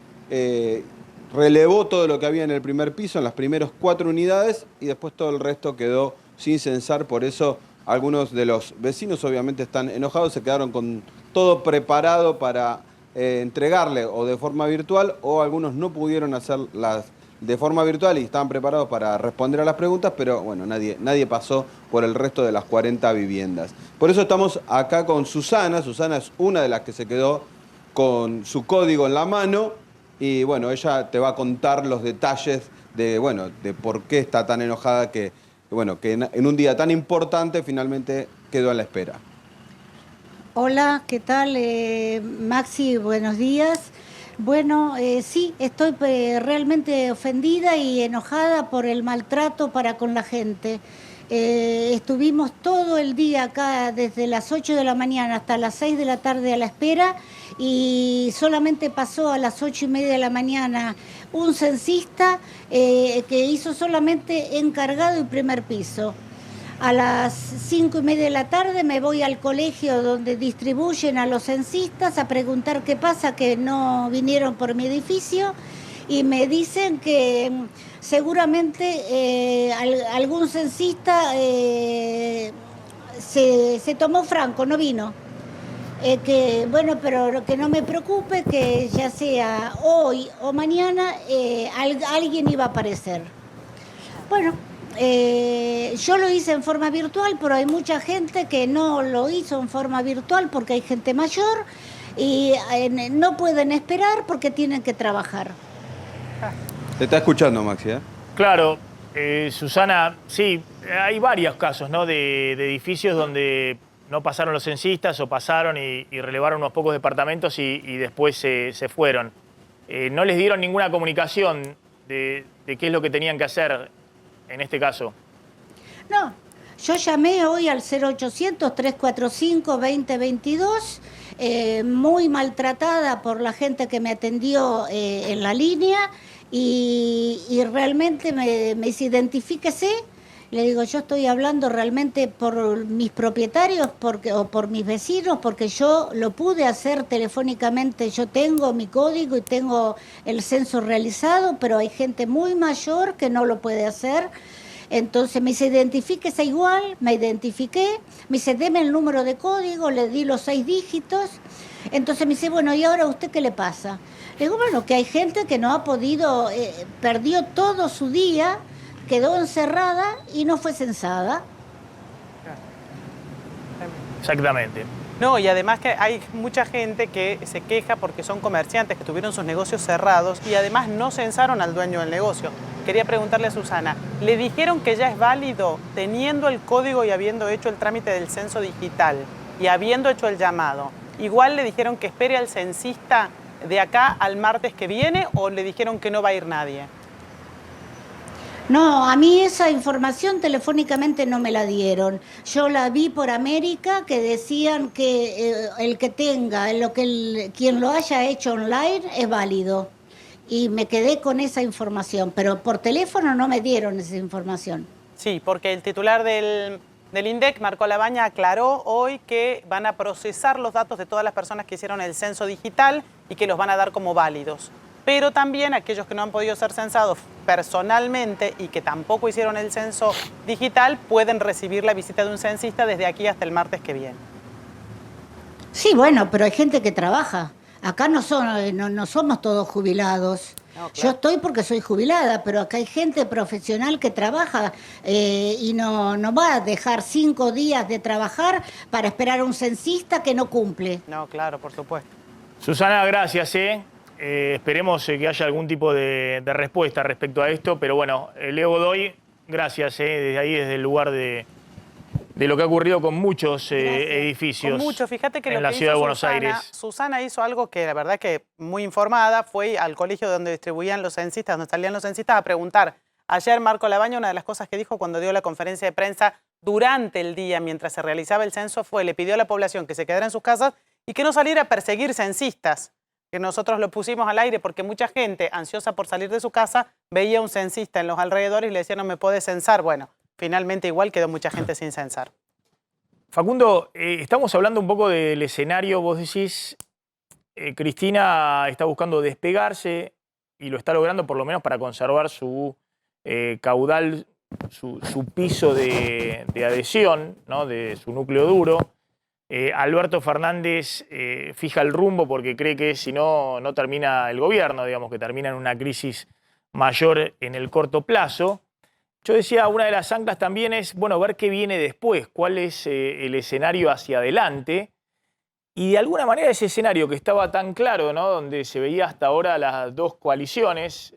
relevó todo lo que había en el primer piso, en las primeras 4 unidades, y después todo el resto quedó sin censar. Por eso algunos de los vecinos obviamente están enojados, se quedaron con todo preparado para entregarle o de forma virtual, o algunos no pudieron hacerlas de forma virtual y estaban preparados para responder a las preguntas, pero bueno, nadie pasó por el resto de las 40 viviendas. Por eso estamos acá con Susana. Susana es una de las que se quedó con su código en la mano y bueno, ella te va a contar los detalles de por qué está tan enojada que en un día tan importante finalmente quedó en la espera. Hola, ¿qué tal? Maxi, buenos días. Bueno, sí, estoy realmente ofendida y enojada por el maltrato para con la gente. Estuvimos todo el día acá, desde las 8 de la mañana hasta las 6 de la tarde a la espera, y solamente pasó a las 8:30 de la mañana un censista que hizo solamente encargado y primer piso. A las 5:30 de la tarde me voy al colegio donde distribuyen a los censistas a preguntar qué pasa, que no vinieron por mi edificio, y me dicen que seguramente algún censista se tomó franco, no vino. Pero que no me preocupe, que ya sea hoy o mañana alguien iba a aparecer. Bueno. Yo lo hice en forma virtual, pero hay mucha gente que no lo hizo en forma virtual porque hay gente mayor y no pueden esperar porque tienen que trabajar. Te está escuchando, Maxi, ¿eh? Claro, Susana, sí, hay varios casos, ¿no? de edificios donde no pasaron los censistas o pasaron y relevaron unos pocos departamentos y después se fueron. No les dieron ninguna comunicación de qué es lo que tenían que hacer en este caso. No, yo llamé hoy al 0800-345-2022, muy maltratada por la gente que me atendió en la línea y realmente me dice, identifíquese. Le digo, yo estoy hablando realmente por mis propietarios o por mis vecinos, porque yo lo pude hacer telefónicamente. Yo tengo mi código y tengo el censo realizado, pero hay gente muy mayor que no lo puede hacer. Entonces me dice, identifíquese igual, me identifiqué, me dice, deme el número de código, le di los 6 dígitos. Entonces me dice, bueno, ¿y ahora a usted qué le pasa? Le digo, bueno, que hay gente que no ha podido, perdió todo su día, quedó encerrada y no fue censada. Exactamente. No, y además que hay mucha gente que se queja porque son comerciantes que tuvieron sus negocios cerrados y además no censaron al dueño del negocio. Quería preguntarle a Susana, ¿le dijeron que ya es válido teniendo el código y habiendo hecho el trámite del censo digital y habiendo hecho el llamado? ¿Igual le dijeron que espere al censista de acá al martes que viene o le dijeron que no va a ir nadie? No, a mí esa información telefónicamente no me la dieron. Yo la vi por América, que decían que el que tenga, quien lo haya hecho online es válido. Y me quedé con esa información, pero por teléfono no me dieron esa información. Sí, porque el titular del INDEC, Marco Labaña, aclaró hoy que van a procesar los datos de todas las personas que hicieron el censo digital y que los van a dar como válidos. Pero también aquellos que no han podido ser censados personalmente y que tampoco hicieron el censo digital pueden recibir la visita de un censista desde aquí hasta el martes que viene. Sí, bueno, pero hay gente que trabaja. Acá no somos todos jubilados. No, Yo claro. estoy porque soy jubilada, pero acá hay gente profesional que trabaja y no va a dejar 5 días de trabajar para esperar a un censista que no cumple. No, claro, por supuesto. Susana, gracias. Esperemos que haya algún tipo de respuesta respecto a esto, pero bueno, Leo Godoy, gracias desde ahí, desde el lugar de lo que ha ocurrido con muchos edificios Con mucho, fíjate que en lo la que ciudad de hizo Buenos Susana, Aires. Susana hizo algo que la verdad que muy informada, fue al colegio donde distribuían los censistas, donde salían los censistas a preguntar. Ayer Marco Labaña, una de las cosas que dijo cuando dio la conferencia de prensa durante el día, mientras se realizaba el censo, le pidió a la población que se quedara en sus casas y que no saliera a perseguir censistas, que nosotros lo pusimos al aire porque mucha gente ansiosa por salir de su casa veía un censista en los alrededores y le decía no me podés censar. Bueno, finalmente igual quedó mucha gente sin censar. Facundo, estamos hablando un poco del escenario. Vos decís, Cristina está buscando despegarse y lo está logrando por lo menos para conservar su caudal, su piso de adhesión, ¿no? De su núcleo duro. Alberto Fernández fija el rumbo porque cree que si no, no termina el gobierno, digamos que termina en una crisis mayor en el corto plazo. Yo decía, una de las anclas también es, bueno, ver qué viene después, cuál es el escenario hacia adelante. Y de alguna manera ese escenario que estaba tan claro, ¿no? Donde se veía hasta ahora las dos coaliciones,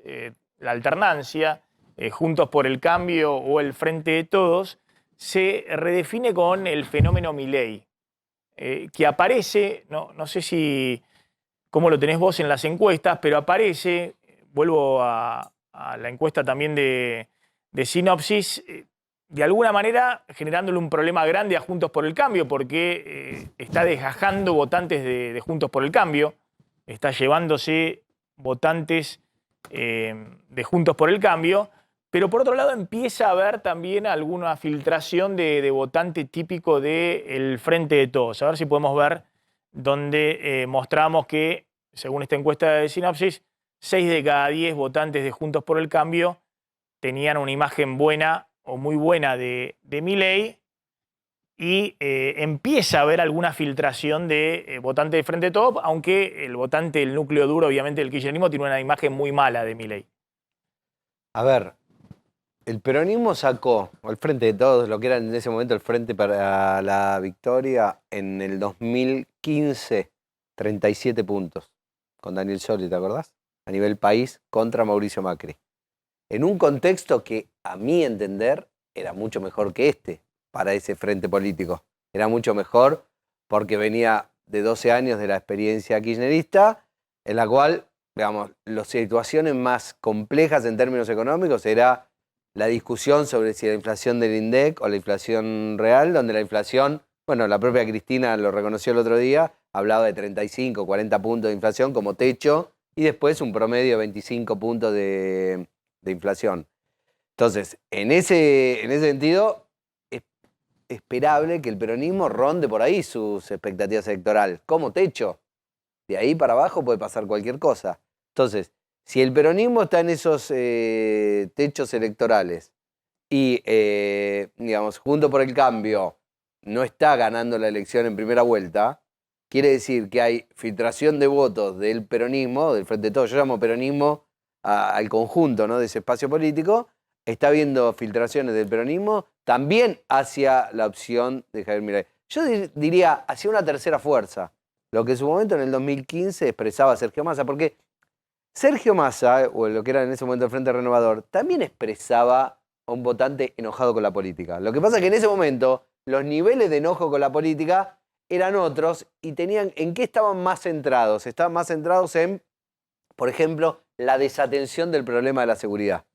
la alternancia, Juntos por el Cambio o el Frente de Todos, se redefine con el fenómeno Milei, que aparece, no sé cómo lo tenés vos en las encuestas, pero aparece, vuelvo a la encuesta también de Sinopsis, de alguna manera generándole un problema grande a Juntos por el Cambio, porque está desgajando votantes de Juntos por el Cambio, está llevándose votantes de Juntos por el Cambio, pero por otro lado empieza a haber también alguna filtración de votante típico del Frente de Todos. A ver si podemos ver donde mostramos que, según esta encuesta de Sinopsis, 6 de cada 10 votantes de Juntos por el Cambio tenían una imagen buena o muy buena de Milei y empieza a haber alguna filtración de votantes de Frente de Todos, aunque el votante del núcleo duro, obviamente del kirchnerismo, tiene una imagen muy mala de Milei. A ver, el peronismo sacó al Frente de Todos, lo que era en ese momento el Frente para la Victoria, en el 2015, 37 puntos, con Daniel Scioli, ¿te acordás? A nivel país contra Mauricio Macri. En un contexto que, a mi entender, era mucho mejor que este para ese frente político. Era mucho mejor porque venía de 12 años de la experiencia kirchnerista, en la cual, digamos, las situaciones más complejas en términos económicos era la discusión sobre si la inflación del INDEC o la inflación real, donde la inflación, bueno, la propia Cristina lo reconoció el otro día, hablaba de 35, 40 puntos de inflación como techo y después un promedio de 25 puntos de inflación. Entonces, en ese sentido, es esperable que el peronismo ronde por ahí sus expectativas electorales, como techo. De ahí para abajo puede pasar cualquier cosa. Entonces, si el peronismo está en esos techos electorales y, digamos, Juntos por el Cambio no está ganando la elección en primera vuelta, quiere decir que hay filtración de votos del peronismo, del Frente de Todos. Yo llamo peronismo al conjunto, ¿no?, de ese espacio político. Está habiendo filtraciones del peronismo también hacia la opción de Javier Milei. Yo diría hacia una tercera fuerza, lo que en su momento en el 2015 expresaba Sergio Massa, porque Sergio Massa, o lo que era en ese momento el Frente Renovador, también expresaba a un votante enojado con la política. Lo que pasa es que en ese momento los niveles de enojo con la política eran otros y tenían, ¿en qué estaban más centrados? Estaban más centrados en, por ejemplo, la desatención del problema de la seguridad.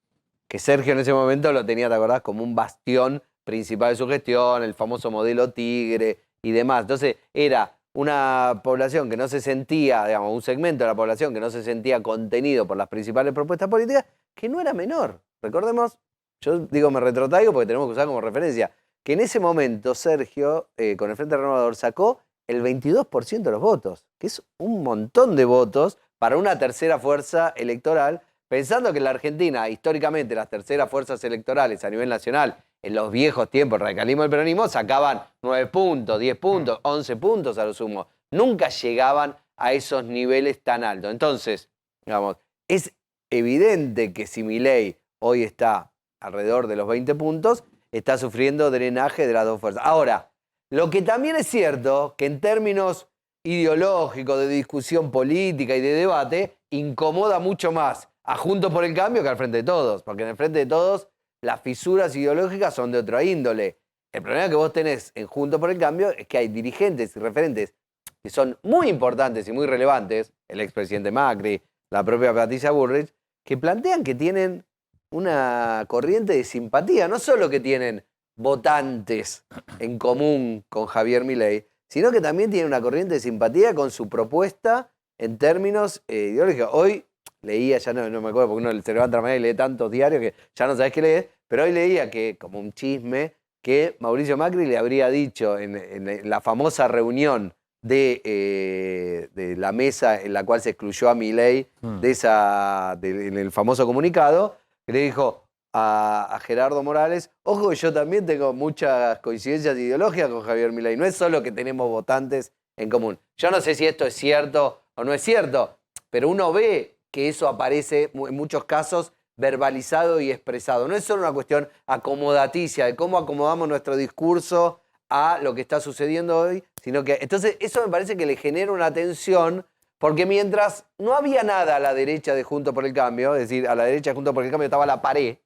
Que Sergio en ese momento lo tenía, ¿te acordás?, como un bastión principal de su gestión, el famoso modelo Tigre y demás. Entonces era una población que no se sentía, digamos, un segmento de la población que no se sentía contenido por las principales propuestas políticas, que no era menor. Recordemos, yo digo me retrotraigo porque tenemos que usar como referencia, que en ese momento Sergio, con el Frente Renovador, sacó el 22% de los votos, que es un montón de votos para una tercera fuerza electoral, pensando que en la Argentina, históricamente, las terceras fuerzas electorales a nivel nacional, en los viejos tiempos, el radicalismo y el peronismo, sacaban 9 puntos, 10 puntos, 11 puntos a lo sumo. Nunca llegaban a esos niveles tan altos. Entonces, digamos, es evidente que si Milei hoy está alrededor de los 20 puntos, está sufriendo drenaje de las dos fuerzas. Ahora, lo que también es cierto, que en términos ideológicos, de discusión política y de debate, incomoda mucho más a Juntos por el Cambio que al Frente de Todos, porque en el Frente de Todos las fisuras ideológicas son de otra índole. El problema que vos tenés en Juntos por el Cambio es que hay dirigentes y referentes que son muy importantes y muy relevantes, el expresidente Macri, la propia Patricia Bullrich, que plantean que tienen una corriente de simpatía, no solo que tienen votantes en común con Javier Milei, sino que también tienen una corriente de simpatía con su propuesta en términos ideológicos. Hoy leía, ya no me acuerdo porque uno se levanta a la mañana y lee tantos diarios que ya no sabés qué lees, pero hoy leía que, como un chisme, que Mauricio Macri le habría dicho en la famosa reunión de la mesa en la cual se excluyó a Milei en el famoso comunicado, que le dijo a Gerardo Morales, ojo que yo también tengo muchas coincidencias ideológicas con Javier Milei, no es solo que tenemos votantes en común. Yo no sé si esto es cierto o no es cierto, pero uno ve que eso aparece en muchos casos verbalizado y expresado. No es solo una cuestión acomodaticia de cómo acomodamos nuestro discurso a lo que está sucediendo hoy, sino que entonces eso me parece que le genera una tensión, porque mientras no había nada a la derecha de Juntos por el Cambio, es decir, a la derecha de Juntos por el Cambio estaba la pared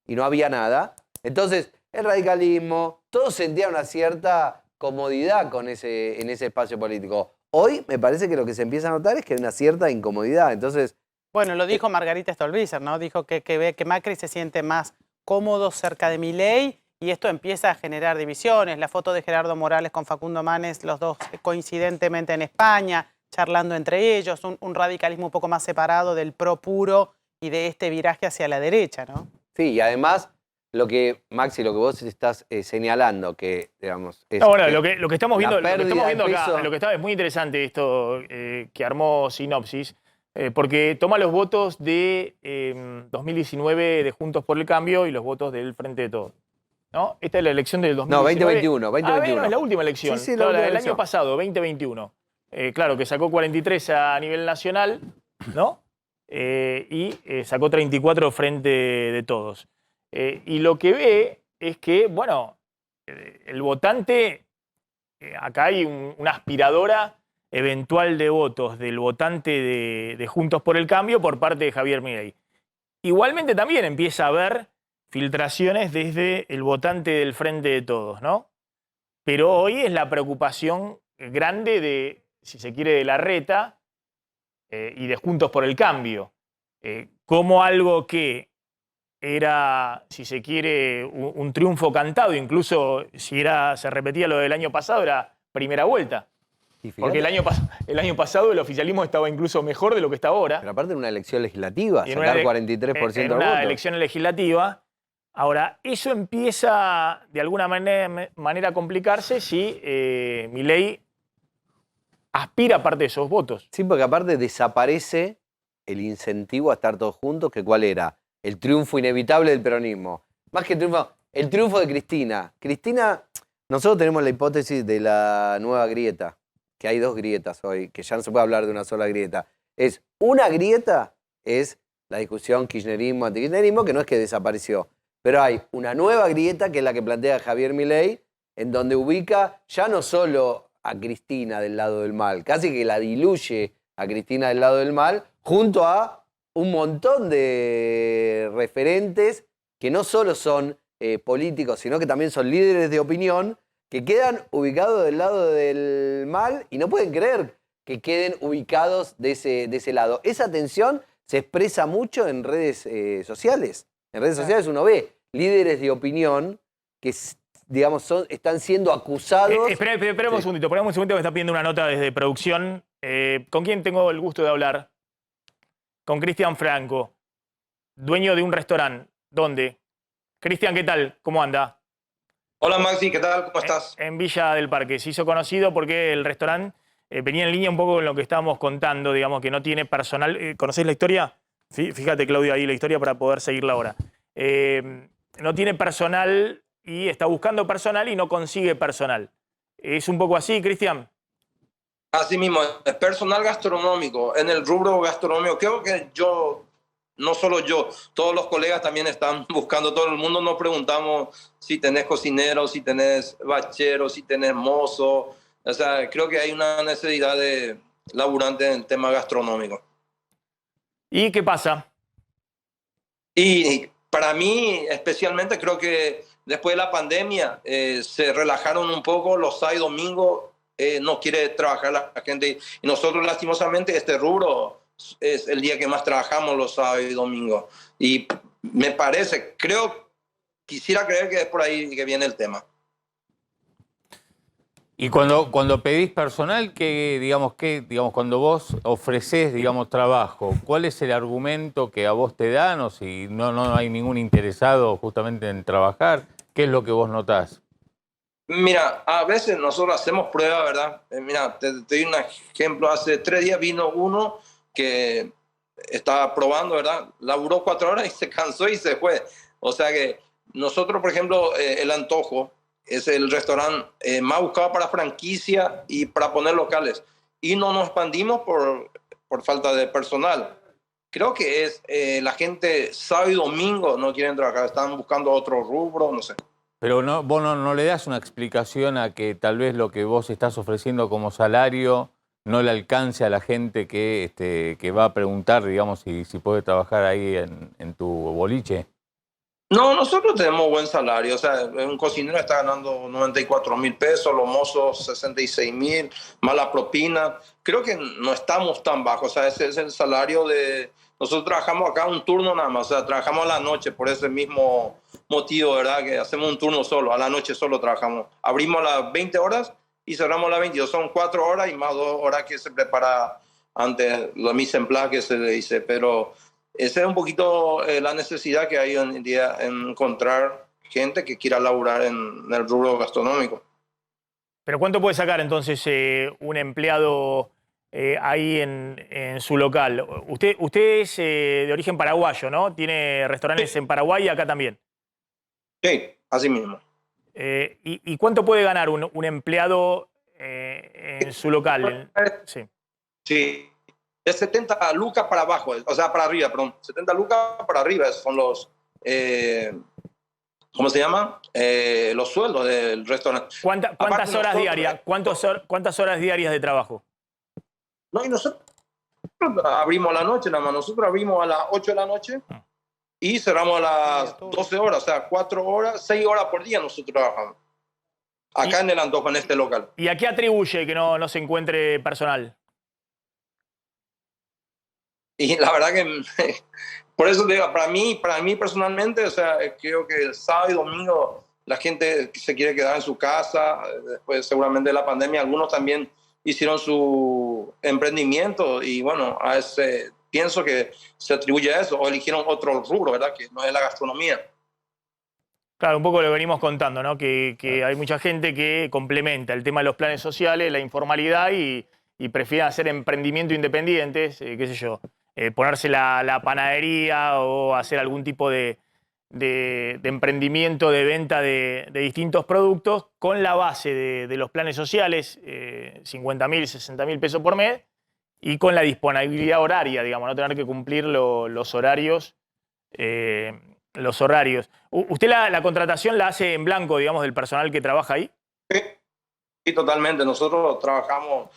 y no había nada, entonces el radicalismo, todos sentían una cierta comodidad en ese espacio político. Hoy me parece que lo que se empieza a notar es que hay una cierta incomodidad, entonces... Bueno, lo dijo Margarita Stolbizer, ¿no? Dijo que ve que Macri se siente más cómodo cerca de Milei y esto empieza a generar divisiones. La foto de Gerardo Morales con Facundo Manes, los dos coincidentemente en España, charlando entre ellos, un radicalismo un poco más separado del pro puro y de este viraje hacia la derecha, ¿no? Sí, y además, Maxi, lo que vos estás señalando, que, digamos... Es, no, bueno, lo que estamos viendo, peso... acá, es muy interesante esto que armó Sinopsis, porque toma los votos de 2019 de Juntos por el Cambio y los votos del Frente de Todos, ¿no? Esta es la elección del 2019. No, 2021. No, es la última elección. Sí, claro, el año pasado, 2021. Claro, que sacó 43 a nivel nacional, ¿no? Y sacó 34 Frente de Todos. Y lo que ve es que, bueno, el votante, acá hay una aspiradora eventual de votos del votante de Juntos por el Cambio por parte de Javier Milei. Igualmente también empieza a haber filtraciones desde el votante del Frente de Todos, ¿no? Pero hoy es la preocupación grande de, si se quiere, de Larreta y de Juntos por el Cambio. Como algo que era, si se quiere, un triunfo cantado, incluso si se repetía lo del año pasado, era primera vuelta. Porque el año pasado el oficialismo estaba incluso mejor de lo que está ahora. Pero aparte de una elección legislativa, sacar 43% del voto. En una elección legislativa. Ahora, eso empieza de alguna manera a complicarse si Milei aspira parte de esos votos. Sí, porque aparte desaparece el incentivo a estar todos juntos, que ¿cuál era? El triunfo inevitable del peronismo. Más que el triunfo de Cristina. Cristina, nosotros tenemos la hipótesis de la nueva grieta, que hay dos grietas hoy, que ya no se puede hablar de una sola grieta. Una grieta es la discusión kirchnerismo-antikirchnerismo, que no es que desapareció, pero hay una nueva grieta, que es la que plantea Javier Milei, en donde ubica ya no solo a Cristina del lado del mal, casi que la diluye a Cristina del lado del mal, junto a un montón de referentes que no solo son políticos, sino que también son líderes de opinión, que quedan ubicados del lado del mal y no pueden creer que queden ubicados de ese lado. Esa tensión se expresa mucho en redes sociales. En redes sociales uno ve líderes de opinión que, digamos, están siendo acusados... Esperemos un segundito, que me está pidiendo una nota desde producción. ¿Con quién tengo el gusto de hablar? Con Cristian Franco, dueño de un restaurante. ¿Dónde? Cristian, ¿qué tal? ¿Cómo anda? Hola Maxi, ¿qué tal? ¿Cómo estás? En Villa del Parque. Se hizo conocido porque el restaurante venía en línea un poco con lo que estábamos contando, digamos, que no tiene personal. ¿Conocéis la historia? Fíjate, Claudio, ahí la historia para poder seguirla ahora. No tiene personal y está buscando personal y no consigue personal. ¿Es un poco así, Cristian? Así mismo, es personal gastronómico, en el rubro gastronómico. Creo que no solo yo, todos los colegas también están buscando, todo el mundo nos preguntamos si tenés cocinero, si tenés bachero, si tenés mozo. O sea, creo que hay una necesidad de laburante en el tema gastronómico. ¿Y qué pasa? Y para mí, especialmente, creo que después de la pandemia se relajaron un poco los sábados y domingos. No quiere trabajar la gente. Y nosotros, lastimosamente, este rubro es el día que más trabajamos, los sábados y domingos. Y me parece, quisiera creer que es por ahí que viene el tema. Y cuando pedís personal, cuando vos ofrecés, trabajo, ¿cuál es el argumento que a vos te dan? O si no hay ningún interesado justamente en trabajar, ¿qué es lo que vos notás? Mira, a veces nosotros hacemos pruebas, ¿verdad? Mira, te doy un ejemplo. Hace 3 días vino uno que estaba probando, ¿verdad? Laburó 4 horas y se cansó y se fue. O sea que nosotros, por ejemplo, El Antojo es el restaurante más buscado para franquicia y para poner locales. Y no nos expandimos por falta de personal. Creo que es la gente sábado y domingo no quieren trabajar, están buscando otro rubro, no sé. Pero vos no le das una explicación a que tal vez lo que vos estás ofreciendo como salario no le alcance a la gente que va a preguntar, digamos, si puede trabajar ahí en tu boliche. No, nosotros tenemos buen salario. O sea, un cocinero está ganando 94.000 pesos, los mozos 66.000, más la propina. Creo que no estamos tan bajos. O sea, ese es el salario de... Nosotros trabajamos acá un turno nada más. O sea, trabajamos a la noche por ese mismo motivo, ¿verdad? Que hacemos un turno solo. A la noche solo trabajamos. Abrimos a las 20 horas y cerramos a las 22. Son 4 horas y más 2 horas que se prepara antes, la mise en place que se le dice. Pero... esa es un poquito la necesidad que hay hoy en día en encontrar gente que quiera laburar en el rubro gastronómico. ¿Pero cuánto puede sacar entonces un empleado ahí en su local? Usted es de origen paraguayo, ¿no? Tiene restaurantes en Paraguay y acá también. Sí, así mismo. ¿Y cuánto puede ganar un empleado en su local? Sí. Sí. De 70 lucas para abajo, o sea, para arriba, perdón. 70 lucas para arriba son los, ¿cómo se llama? Los sueldos del restaurante. ¿Cuántas horas diarias? ¿Cuántas horas diarias de trabajo? No, y nosotros abrimos a la noche, nada más. Nosotros abrimos a las 8 de la noche y cerramos a las 12 horas, o sea, 4 horas, 6 horas por día nosotros trabajamos. Acá en El Antojo, en este local. ¿Y a qué atribuye que no se encuentre personal? Y la verdad que, por eso te digo, para mí personalmente, o sea, creo que el sábado y domingo la gente se quiere quedar en su casa, después seguramente de la pandemia, algunos también hicieron su emprendimiento y bueno, pienso que se atribuye a eso, o eligieron otro rubro, ¿verdad? Que no es la gastronomía. Claro, un poco lo venimos contando, ¿no? Que hay mucha gente que complementa el tema de los planes sociales, la informalidad y prefiere hacer emprendimiento independientes, qué sé yo. Ponerse la panadería o hacer algún tipo de emprendimiento de venta de distintos productos con la base de los planes sociales, 50.000, 60.000 pesos por mes, y con la disponibilidad horaria, digamos, no tener que cumplir los horarios. ¿Usted la contratación la hace en blanco, digamos, del personal que trabaja ahí? Sí, totalmente. Nosotros trabajamos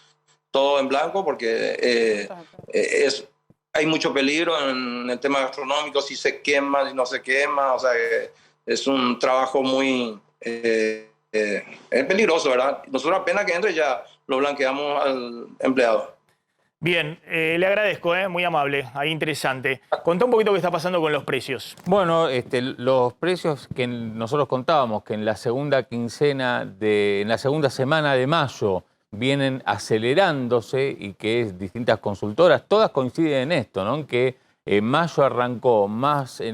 todo en blanco porque hay mucho peligro en el tema gastronómico, si se quema, si no se quema, o sea, es un trabajo muy es peligroso, ¿verdad? Nosotros apenas que entre ya lo blanqueamos al empleado. Bien, le agradezco, muy amable, ahí interesante. Contá un poquito qué está pasando con los precios. Bueno, los precios que nosotros contábamos que en la segunda semana de mayo vienen acelerándose y que distintas consultoras, todas coinciden en esto, ¿no? En que mayo arrancó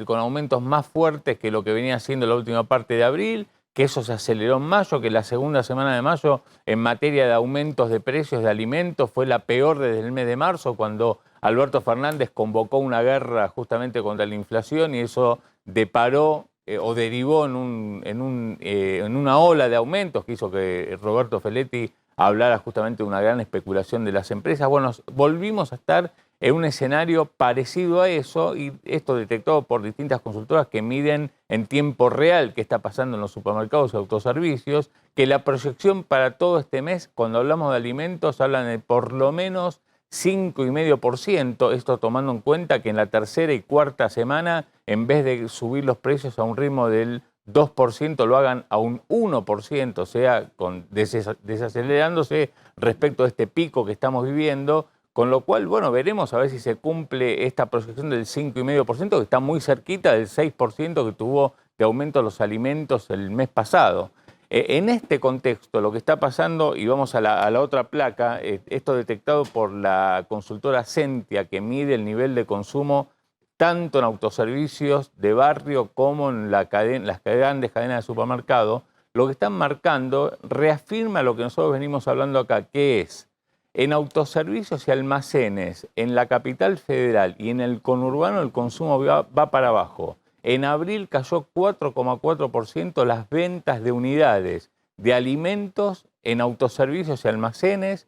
con aumentos más fuertes que lo que venía haciendo la última parte de abril, que eso se aceleró en mayo, que la segunda semana de mayo en materia de aumentos de precios de alimentos fue la peor desde el mes de marzo, cuando Alberto Fernández convocó una guerra justamente contra la inflación y eso deparó o derivó en una ola de aumentos que hizo que Roberto Feletti hablara justamente de una gran especulación de las empresas. Bueno, volvimos a estar en un escenario parecido a eso, y esto detectado por distintas consultoras que miden en tiempo real qué está pasando en los supermercados y autoservicios, que la proyección para todo este mes, cuando hablamos de alimentos, hablan de por lo menos 5,5%, esto tomando en cuenta que en la tercera y cuarta semana, en vez de subir los precios a un ritmo del 2%, lo hagan a un 1%, o sea, desacelerándose respecto a este pico que estamos viviendo, con lo cual, bueno, veremos a ver si se cumple esta proyección del 5,5%, que está muy cerquita del 6% que tuvo de aumento de los alimentos el mes pasado. En este contexto, lo que está pasando, y vamos a la otra placa, esto detectado por la consultora Sentia, que mide el nivel de consumo tanto en autoservicios de barrio como en las grandes cadenas de supermercado, lo que están marcando reafirma lo que nosotros venimos hablando acá, que es en autoservicios y almacenes, en la capital federal y en el conurbano, el consumo va para abajo. En abril cayó 4,4% las ventas de unidades de alimentos en autoservicios y almacenes,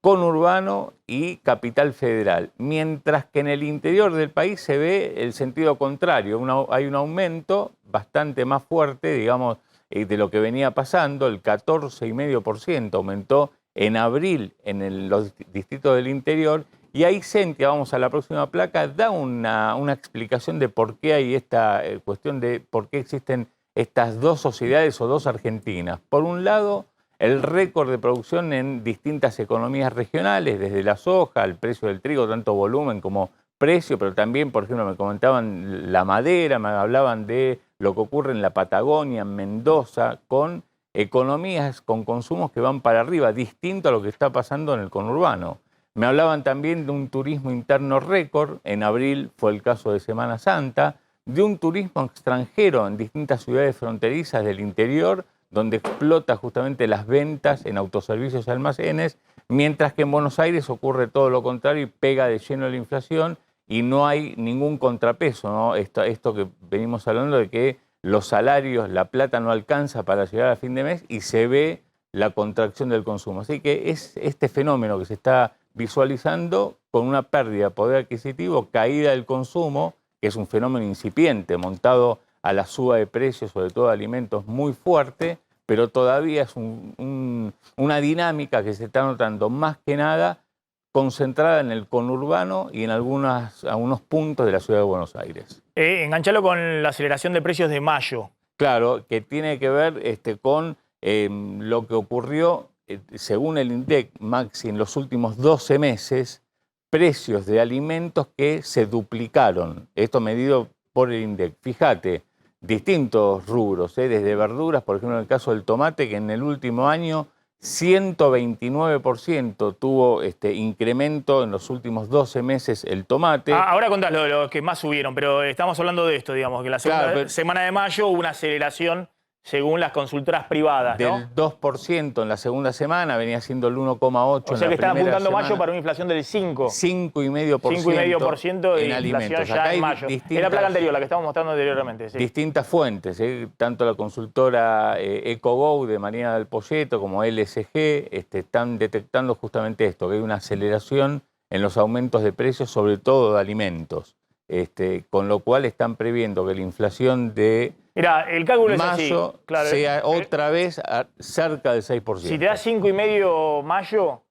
conurbano y capital federal, mientras que en el interior del país se ve el sentido contrario. Hay un aumento bastante más fuerte, digamos, de lo que venía pasando. El 14,5% aumentó en abril en los distritos del interior, y ahí Sentia, vamos a la próxima placa, da una explicación de por qué hay esta cuestión de por qué existen estas dos sociedades o dos Argentinas. Por un lado, el récord de producción en distintas economías regionales, desde la soja, el precio del trigo, tanto volumen como precio, pero también, por ejemplo, me comentaban la madera, me hablaban de lo que ocurre en la Patagonia, en Mendoza, con economías con consumos que van para arriba, distinto a lo que está pasando en el conurbano. Me hablaban también de un turismo interno récord, en abril fue el caso de Semana Santa, de un turismo extranjero en distintas ciudades fronterizas del interior, donde explota justamente las ventas en autoservicios y almacenes, mientras que en Buenos Aires ocurre todo lo contrario y pega de lleno la inflación y no hay ningún contrapeso, ¿no? Esto que venimos hablando de que los salarios, la plata no alcanza para llegar a fin de mes y se ve la contracción del consumo. Así que es este fenómeno que se está visualizando con una pérdida de poder adquisitivo, caída del consumo, que es un fenómeno incipiente, montado a la suba de precios, sobre todo de alimentos, muy fuerte, pero todavía es una dinámica que se está notando más que nada concentrada en el conurbano y en algunos puntos de la ciudad de Buenos Aires. Enganchalo con la aceleración de precios de mayo. Claro, que tiene que ver con lo que ocurrió, según el INDEC, Maxi, en los últimos 12 meses, precios de alimentos que se duplicaron. Esto medido por el INDEC. Fíjate, distintos rubros, desde verduras, por ejemplo, en el caso del tomate, que en el último año 129% tuvo incremento en los últimos 12 meses el tomate. Ahora contás lo que más subieron, pero estamos hablando de esto, digamos, que en la segunda semana de mayo hubo una aceleración según las consultoras privadas, ¿no? Del 2% en la segunda semana, venía siendo el 1,8%. O sea que están apuntando mayo para una inflación del 5. 5,5% de en inflación alimentos. ya Acá en mayo. Es la placa anterior, la que estábamos mostrando anteriormente. Sí. Distintas fuentes, tanto la consultora EcoGo de Marina del Poyeto como LSG están detectando justamente esto, que hay una aceleración en los aumentos de precios, sobre todo de alimentos. Con lo cual están previendo que la inflación de Mirá, el cálculo mayo es así, claro, sea otra vez cerca del 6%. Si te da 5,5 mayo,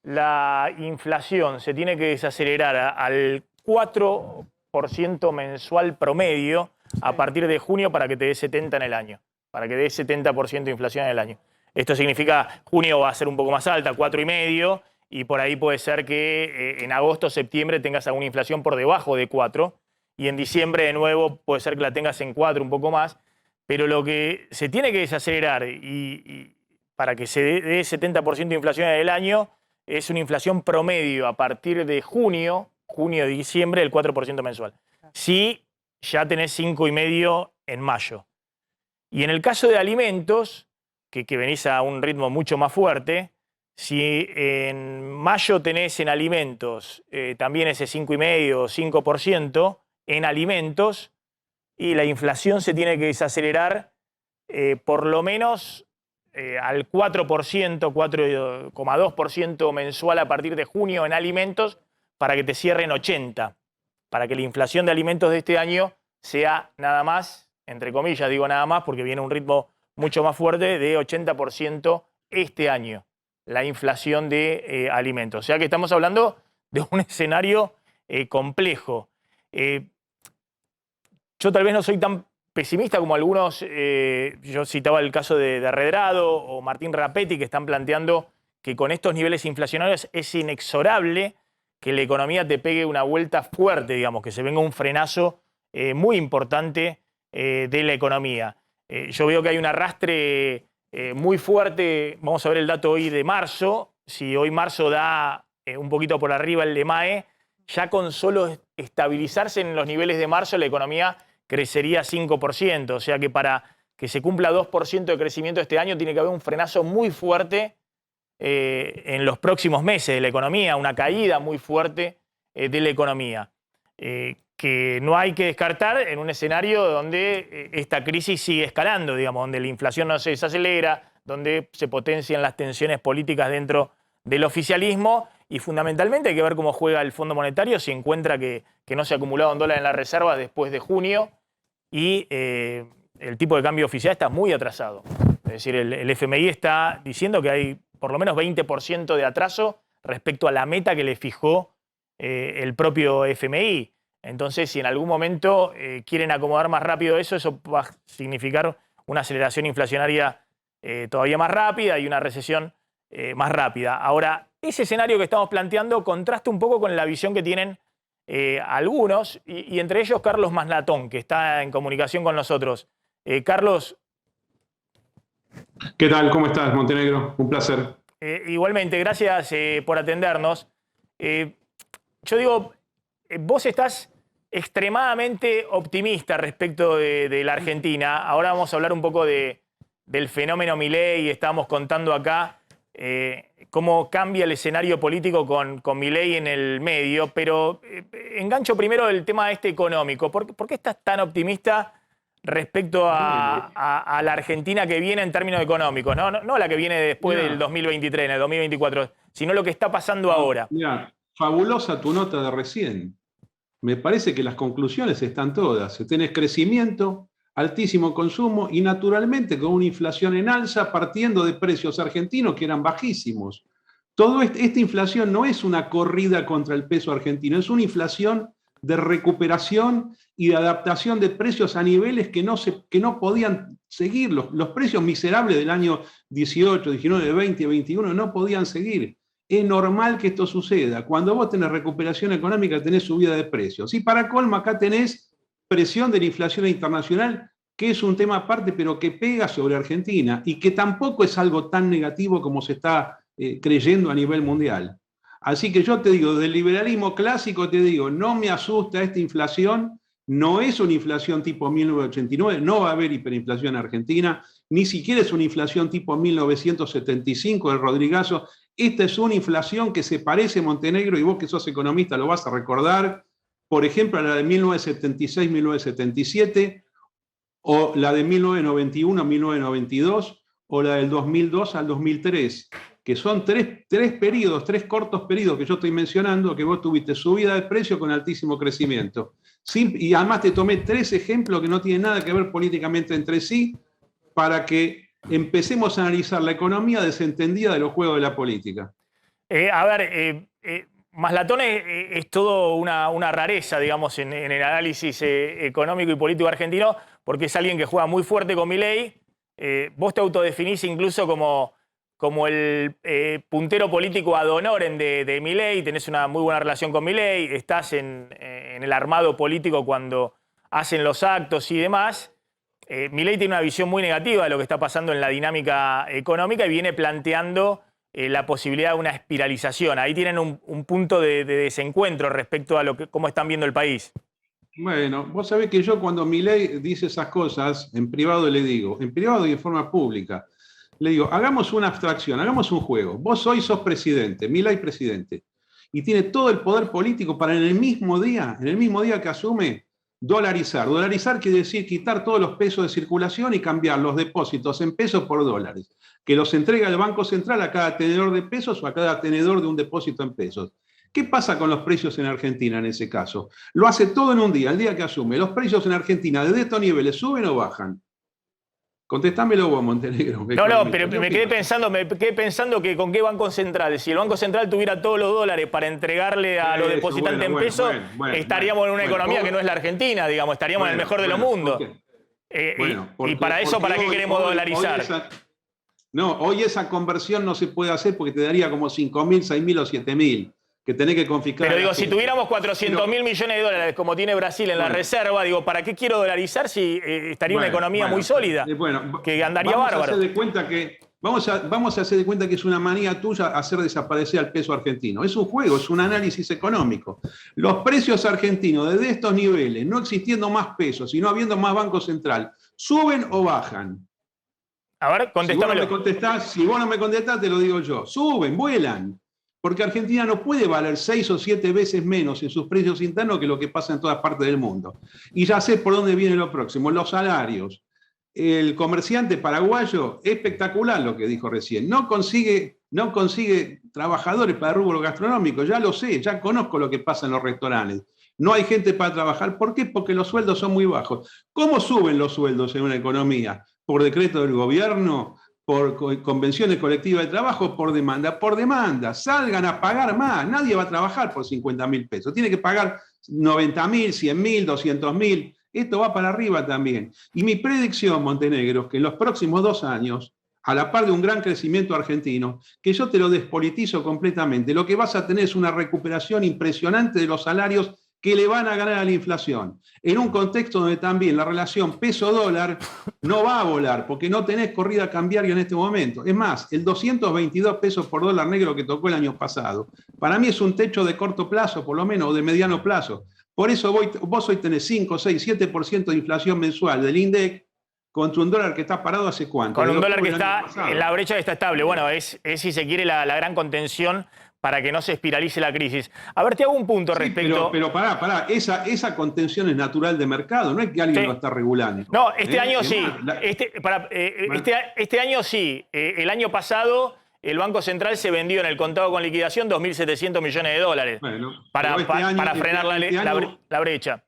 la inflación se tiene que desacelerar al 4% mensual promedio a partir de junio para que te dé 70 en el año, para que dé 70% de inflación en el año. Esto significa junio va a ser un poco más alta, 4,5%, y por ahí puede ser que en agosto, septiembre tengas alguna inflación por debajo de 4%, y en diciembre de nuevo puede ser que la tengas en 4, un poco más, pero lo que se tiene que desacelerar y para que se dé 70% de inflación en el año es una inflación promedio a partir de junio, diciembre, del 4% mensual. Si ya tenés 5,5 en mayo. Y en el caso de alimentos, que venís a un ritmo mucho más fuerte, si en mayo tenés en alimentos también ese 5,5 o 5%, en alimentos, y la inflación se tiene que desacelerar por lo menos al 4%, 4,2% mensual a partir de junio en alimentos para que te cierren 80, para que la inflación de alimentos de este año sea nada más, entre comillas digo nada más porque viene un ritmo mucho más fuerte, de 80% este año, la inflación de alimentos. O sea que estamos hablando de un escenario complejo. Yo tal vez no soy tan pesimista como algunos, yo citaba el caso de Redrado o Martín Rapetti, que están planteando que con estos niveles inflacionarios es inexorable que la economía te pegue una vuelta fuerte, digamos, que se venga un frenazo muy importante de la economía. Yo veo que hay un arrastre muy fuerte, vamos a ver el dato hoy de marzo, si hoy marzo da un poquito por arriba el EMAE, ya con solo estabilizarse en los niveles de marzo la economía crecería 5%, o sea que para que se cumpla 2% de crecimiento este año tiene que haber un frenazo muy fuerte en los próximos meses de la economía, una caída muy fuerte de la economía, que no hay que descartar en un escenario donde esta crisis sigue escalando, digamos, donde la inflación no se desacelera, donde se potencian las tensiones políticas dentro del oficialismo y fundamentalmente hay que ver cómo juega el Fondo Monetario si encuentra que no se ha acumulado un dólar en la reserva después de junio y el tipo de cambio oficial está muy atrasado. Es decir, el FMI está diciendo que hay por lo menos 20% de atraso respecto a la meta que le fijó el propio FMI. Entonces, si en algún momento quieren acomodar más rápido eso va a significar una aceleración inflacionaria todavía más rápida y una recesión más rápida. Ahora, ese escenario que estamos planteando contrasta un poco con la visión que tienen algunos, y entre ellos Carlos Maslatón, que está en comunicación con nosotros. Carlos. ¿Qué tal? ¿Cómo estás, Montenegro? Un placer. Igualmente, gracias por atendernos. Yo digo, vos estás extremadamente optimista respecto de la Argentina. Ahora vamos a hablar un poco del fenómeno Milei. Estábamos contando acá cómo cambia el escenario político con Milei en el medio, pero engancho primero el tema económico. ¿Por qué estás tan optimista respecto a la Argentina que viene en términos económicos? No la que viene después del 2023, en el 2024, sino lo que está pasando ahora. Mira, fabulosa tu nota de recién. Me parece que las conclusiones están todas. Tenés crecimiento, altísimo consumo y naturalmente con una inflación en alza partiendo de precios argentinos que eran bajísimos. Toda esta inflación no es una corrida contra el peso argentino, es una inflación de recuperación y de adaptación de precios a niveles que no podían seguir. Los precios miserables del año 18, 19, 20, 21 no podían seguir. Es normal que esto suceda. Cuando vos tenés recuperación económica, tenés subida de precios. Y para colmo, acá tenés presión de la inflación internacional, que es un tema aparte, pero que pega sobre Argentina y que tampoco es algo tan negativo como se está creyendo a nivel mundial. Así que yo te digo, del liberalismo clásico te digo, no me asusta esta inflación, no es una inflación tipo 1989, no va a haber hiperinflación en Argentina, ni siquiera es una inflación tipo 1975 del Rodrigazo. Esta es una inflación que se parece, Montenegro, y vos que sos economista lo vas a recordar, por ejemplo, a la de 1976-1977, o la de 1991-1992, o la del 2002 al 2003, que son tres cortos periodos que yo estoy mencionando, que vos tuviste subida de precio con altísimo crecimiento. Y además te tomé 3 ejemplos que no tienen nada que ver políticamente entre sí, para que empecemos a analizar la economía desentendida de los juegos de la política. Maslatón es todo una rareza, digamos, en el análisis económico y político argentino, porque es alguien que juega muy fuerte con Milei. Vos te autodefinís incluso como el puntero político ad honorem de Milei, tenés una muy buena relación con Milei, estás en el armado político cuando hacen los actos y demás. Milei tiene una visión muy negativa de lo que está pasando en la dinámica económica y viene planteando la posibilidad de una espiralización. Ahí tienen un punto de desencuentro respecto a cómo están viendo el país. Bueno, vos sabés que yo cuando Milei dice esas cosas, en privado le digo, en privado y en forma pública, le digo, hagamos una abstracción, hagamos un juego. Vos hoy sos presidente, Milei presidente, y tiene todo el poder político para en el mismo día que asume, dolarizar. Dolarizar quiere decir quitar todos los pesos de circulación y cambiar los depósitos en pesos por dólares, que los entrega el Banco Central a cada tenedor de pesos o a cada tenedor de un depósito en pesos. ¿Qué pasa con los precios en Argentina en ese caso? Lo hace todo en un día, el día que asume. ¿Los precios en Argentina desde estos niveles suben o bajan? Contestámelo vos, Montenegro. No, pero me quedé pensando que con qué Banco Central. Si el Banco Central tuviera todos los dólares para entregarle a los depositantes en pesos, estaríamos en una economía que no es la Argentina, digamos, estaríamos en el mejor de los mundos. Y para eso, ¿para qué queremos dolarizar? Hoy esa conversión no se puede hacer porque te daría como 5.000, 6.000 o 7.000. Que tenés que confiscar. Pero digo, si tuviéramos 400.000 millones de dólares como tiene Brasil en la reserva, digo, ¿para qué quiero dolarizar si estaría una economía muy sólida? Que andaría bárbaro. Vamos a hacer de cuenta que es una manía tuya hacer desaparecer al peso argentino. Es un juego, es un análisis económico. Los precios argentinos desde estos niveles, no existiendo más pesos y no habiendo más Banco Central, ¿suben o bajan? A ver, contestámelo. Si vos no me contestás, te lo digo yo. Suben, vuelan. Porque Argentina no puede valer 6 o 7 veces menos en sus precios internos que lo que pasa en todas partes del mundo. Y ya sé por dónde viene lo próximo, los salarios. El comerciante paraguayo, espectacular lo que dijo recién, no consigue trabajadores para el rubro gastronómico, ya lo sé, ya conozco lo que pasa en los restaurantes. No hay gente para trabajar. ¿Por qué? Porque los sueldos son muy bajos. ¿Cómo suben los sueldos en una economía? ¿Por decreto del gobierno? ¿Por convenciones colectivas de trabajo? Por demanda. Por demanda. Salgan a pagar más. Nadie va a trabajar por 50.000 pesos. Tiene que pagar 90.000, 100.000, 200.000. Esto va para arriba también. Y mi predicción, Montenegro, es que en los próximos 2 años, a la par de un gran crecimiento argentino, que yo te lo despolitizo completamente, lo que vas a tener es una recuperación impresionante de los salarios que le van a ganar a la inflación, en un contexto donde también la relación peso-dólar no va a volar, porque no tenés corrida cambiaria en este momento. Es más, el 222 pesos por dólar negro que tocó el año pasado, para mí es un techo de corto plazo, por lo menos, o de mediano plazo. Por eso vos hoy tenés 5, 6, 7% de inflación mensual del INDEC, contra un dólar que está parado ¿hace cuánto? Con un dólar que está en la brecha que está estable. Bueno, es si se quiere la gran contención para que no se espiralice la crisis. A ver, te hago un punto respecto... Pero pará, esa contención es natural de mercado, no es que alguien lo está regulando. No, este año sí. Este año sí. El año pasado el Banco Central se vendió en el contado con liquidación 2.700 millones de dólares para frenar la brecha.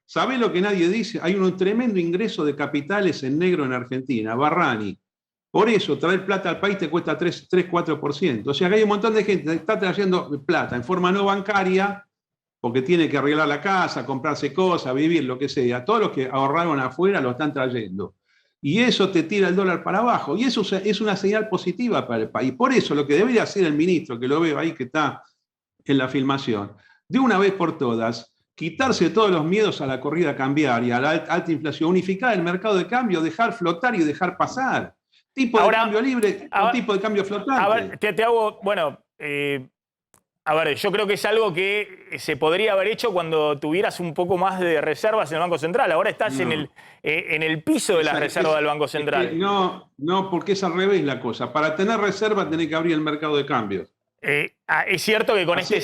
¿Sabés lo que nadie dice? Hay un tremendo ingreso de capitales en negro en Argentina, Barrani. Por eso, traer plata al país te cuesta 3-4%. O sea, que hay un montón de gente que está trayendo plata en forma no bancaria, porque tiene que arreglar la casa, comprarse cosas, vivir, lo que sea. Todos los que ahorraron afuera lo están trayendo. Y eso te tira el dólar para abajo. Y eso es una señal positiva para el país. Por eso, lo que debería hacer el ministro, que lo veo ahí que está en la filmación, de una vez por todas, quitarse todos los miedos a la corrida cambiaria, a la alta inflación, unificar el mercado de cambio, dejar flotar y dejar pasar. Tipo de cambio libre o tipo de cambio flotante. A ver, te hago, bueno, a ver, yo creo que es algo que se podría haber hecho cuando tuvieras un poco más de reservas en el Banco Central. Ahora estás en el piso de las reservas del Banco Central. No, porque es al revés la cosa. Para tener reservas tenés que abrir el mercado de cambios. Es cierto que con este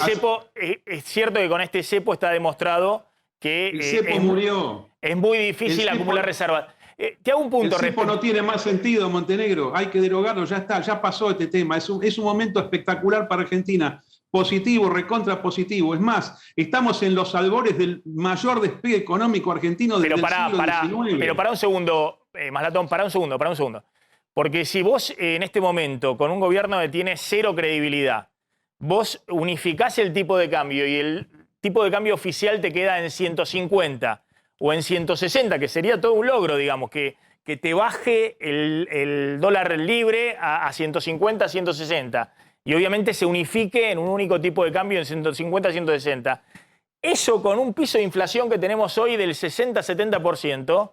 cepo está demostrado que el cepo murió. Es muy difícil acumular reservas. Te hago un punto. El cepo no tiene más sentido, Montenegro. Hay que derogarlo, ya está, ya pasó este tema. Es un momento espectacular para Argentina. Positivo, recontra positivo. Es más, estamos en los albores del mayor despegue económico argentino desde el siglo XIX. Pero para un segundo, Maslatón, para un segundo. Porque si vos en este momento, con un gobierno que tiene 0 credibilidad, vos unificás el tipo de cambio y el tipo de cambio oficial te queda en 150 o en 160, que sería todo un logro, digamos, que te baje el dólar libre a 150, 160. Y obviamente se unifique en un único tipo de cambio en 150, 160. Eso con un piso de inflación que tenemos hoy del 60-70%,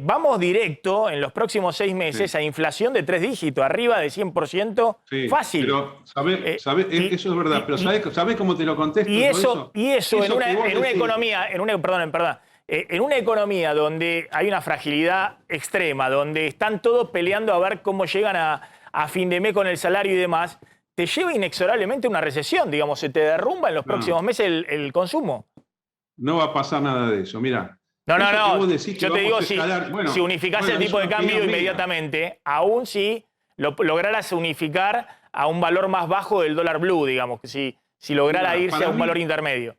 vamos directo en los próximos 6 meses a inflación de 3 dígitos, arriba de 100%, fácil. Pero, eso es verdad, pero ¿sabés cómo te lo contesto? Y eso en una economía, en una economía donde hay una fragilidad extrema, donde están todos peleando a ver cómo llegan a fin de mes con el salario y demás, te lleva inexorablemente a una recesión, digamos, se te derrumba en los próximos meses el consumo. No va a pasar nada de eso. Mirá. No, Eso que no, vos no. decís que Yo te vamos digo, a escalar, bueno, si unificás el bueno, tipo es de una cambio opinión mía. inmediatamente, aún si lograras unificar a un valor más bajo del dólar blue, digamos, que si lograra Mirá, irse para a un mí- valor intermedio.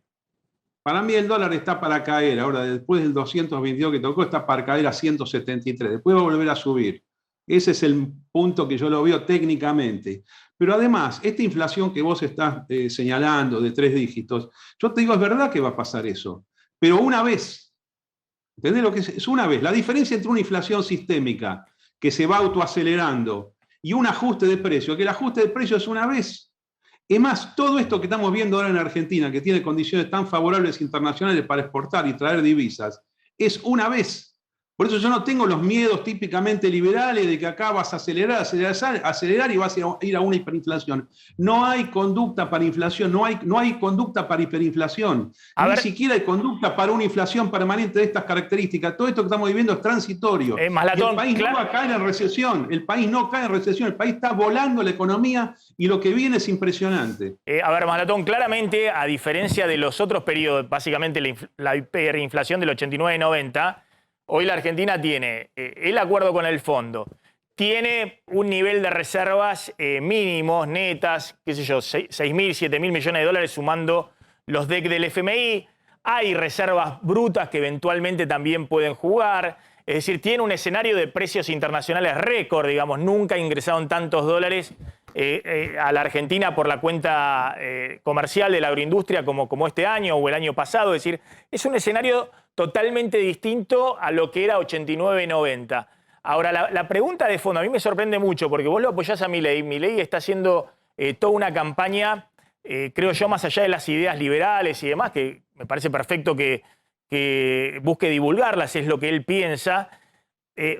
Para mí el dólar está para caer. Ahora, después del 222 que tocó, está para caer a 173. Después va a volver a subir. Ese es el punto que yo lo veo técnicamente. Pero además, esta inflación que vos estás señalando de 3 dígitos, yo te digo, es verdad que va a pasar eso. Pero una vez. ¿Entendés lo que es? Es una vez. La diferencia entre una inflación sistémica que se va autoacelerando y un ajuste de precio, que el ajuste de precio es una vez. Es más, todo esto que estamos viendo ahora en Argentina, que tiene condiciones tan favorables internacionales para exportar y traer divisas, es una vez. Por eso yo no tengo los miedos típicamente liberales de que acá vas a acelerar y vas a ir a una hiperinflación. No hay conducta para inflación, no hay conducta para hiperinflación. Ni siquiera hay conducta para una inflación permanente de estas características. Todo esto que estamos viviendo es transitorio. Y el país no va a caer en recesión. El país no cae en recesión. El país está volando la economía y lo que viene es impresionante. A ver, Maslatón, claramente, a diferencia de los otros periodos, básicamente la hiperinflación del 89-90, hoy la Argentina tiene el acuerdo con el fondo, tiene un nivel de reservas mínimos, netas, qué sé yo, 6.000, 7.000 millones de dólares sumando los DEC del FMI. Hay reservas brutas que eventualmente también pueden jugar. Es decir, tiene un escenario de precios internacionales récord, digamos. Nunca ingresaron tantos dólares a la Argentina por la cuenta comercial de la agroindustria como este año o el año pasado. Es decir, es un escenario totalmente distinto a lo que era 89-90. Ahora, la pregunta de fondo a mí me sorprende mucho porque vos lo apoyás a Milei. Milei está haciendo toda una campaña, creo yo, más allá de las ideas liberales y demás, que me parece perfecto que busque divulgarlas, es lo que él piensa.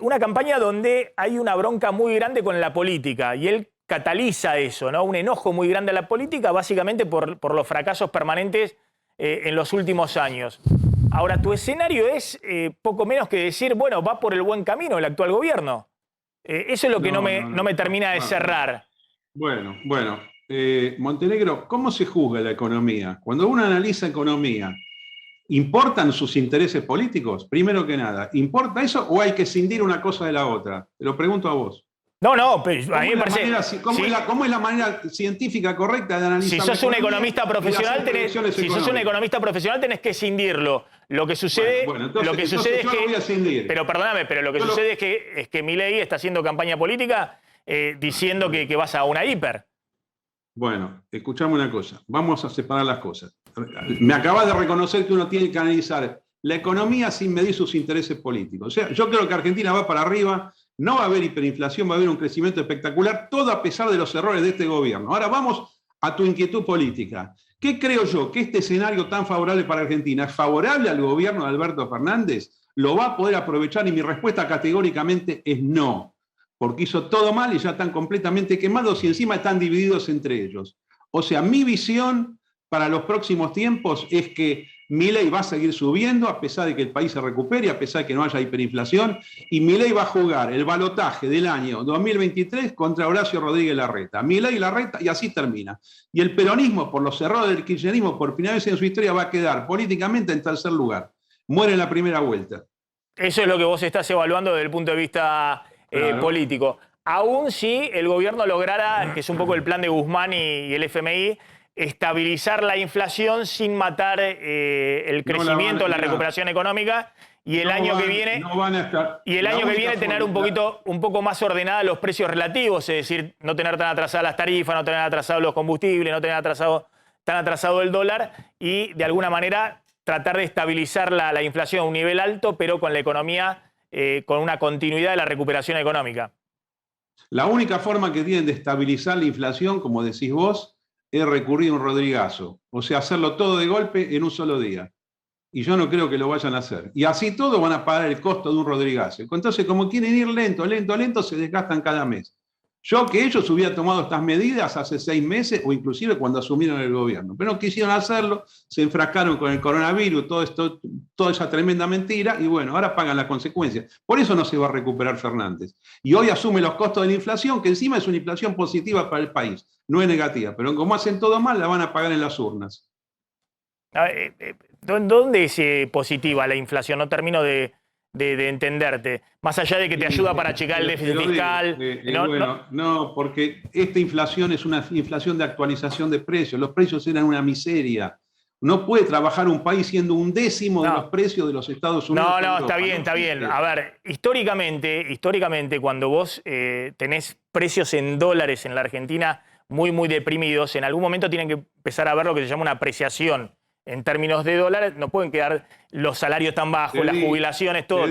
Una campaña donde hay una bronca muy grande con la política y él cataliza eso, ¿no? Un enojo muy grande a la política, básicamente por los fracasos permanentes en los últimos años. Ahora, tu escenario es poco menos que decir, bueno, va por el buen camino el actual gobierno. Eso es lo que no me termina de cerrar. Bueno, Montenegro, ¿cómo se juzga la economía? Cuando uno analiza economía, ¿importan sus intereses políticos? Primero que nada, ¿importa eso o hay que escindir una cosa de la otra? Te lo pregunto a vos. No, pero a mí me parece... ¿Cómo es la manera científica correcta de analizar? Si sos un economista profesional, tenés que escindirlo. Lo que sucede, es que... Pero perdóname, pero lo que sucede es que Milei está haciendo campaña política diciendo que vas a una hiper. Bueno, escuchame una cosa. Vamos a separar las cosas. Me acabas de reconocer que uno tiene que analizar la economía sin medir sus intereses políticos. O sea, yo creo que Argentina va para arriba, no va a haber hiperinflación, va a haber un crecimiento espectacular, todo a pesar de los errores de este gobierno. Ahora vamos a tu inquietud política. ¿Qué creo yo? ¿Que este escenario tan favorable para Argentina es favorable al gobierno de Alberto Fernández? ¿Lo va a poder aprovechar? Y mi respuesta categóricamente es no. Porque hizo todo mal y ya están completamente quemados y encima están divididos entre ellos. O sea, mi visión para los próximos tiempos es que Milei va a seguir subiendo a pesar de que el país se recupere, a pesar de que no haya hiperinflación, y Milei va a jugar el balotaje del año 2023 contra Horacio Rodríguez Larreta. Milei y Larreta, y así termina. Y el peronismo, por los errores del kirchnerismo, por primera vez en su historia, va a quedar políticamente en tercer lugar. Muere en la primera vuelta. Eso es lo que vos estás evaluando desde el punto de vista político. Aún si el gobierno lograra, que es un poco el plan de Guzmán y el FMI, estabilizar la inflación sin matar el crecimiento, la recuperación económica y el año que viene tener un poco más ordenada los precios relativos, es decir, no tener tan atrasadas las tarifas, no tener atrasados los combustibles, no tener tan atrasado el dólar y de alguna manera tratar de estabilizar la inflación a un nivel alto, pero con la economía, con una continuidad de la recuperación económica. La única forma que tienen de estabilizar la inflación, como decís vos, es recurrir a un Rodrigazo. O sea, hacerlo todo de golpe en un solo día. Y yo no creo que lo vayan a hacer. Y así todo van a pagar el costo de un Rodrigazo. Entonces, como quieren ir lento, se desgastan cada mes. Yo que ellos hubieran tomado estas medidas hace 6 meses o inclusive cuando asumieron el gobierno. Pero no quisieron hacerlo, se enfrascaron con el coronavirus, toda esa tremenda mentira y bueno, ahora pagan las consecuencias. Por eso no se va a recuperar Fernández. Y hoy asume los costos de la inflación, que encima es una inflación positiva para el país, no es negativa. Pero como hacen todo mal, la van a pagar en las urnas. ¿Dónde es positiva la inflación? No termino de entenderte. Más allá de que te ayuda para checar el déficit fiscal. No, porque esta inflación es una inflación de actualización de precios. Los precios eran una miseria. No puede trabajar un país siendo 1/10 de los precios de los Estados Unidos. No, está bien. A ver, históricamente cuando vos tenés precios en dólares en la Argentina muy deprimidos, en algún momento tienen que empezar a ver lo que se llama una apreciación. En términos de dólares, no pueden quedar los salarios tan bajos, las jubilaciones, todo.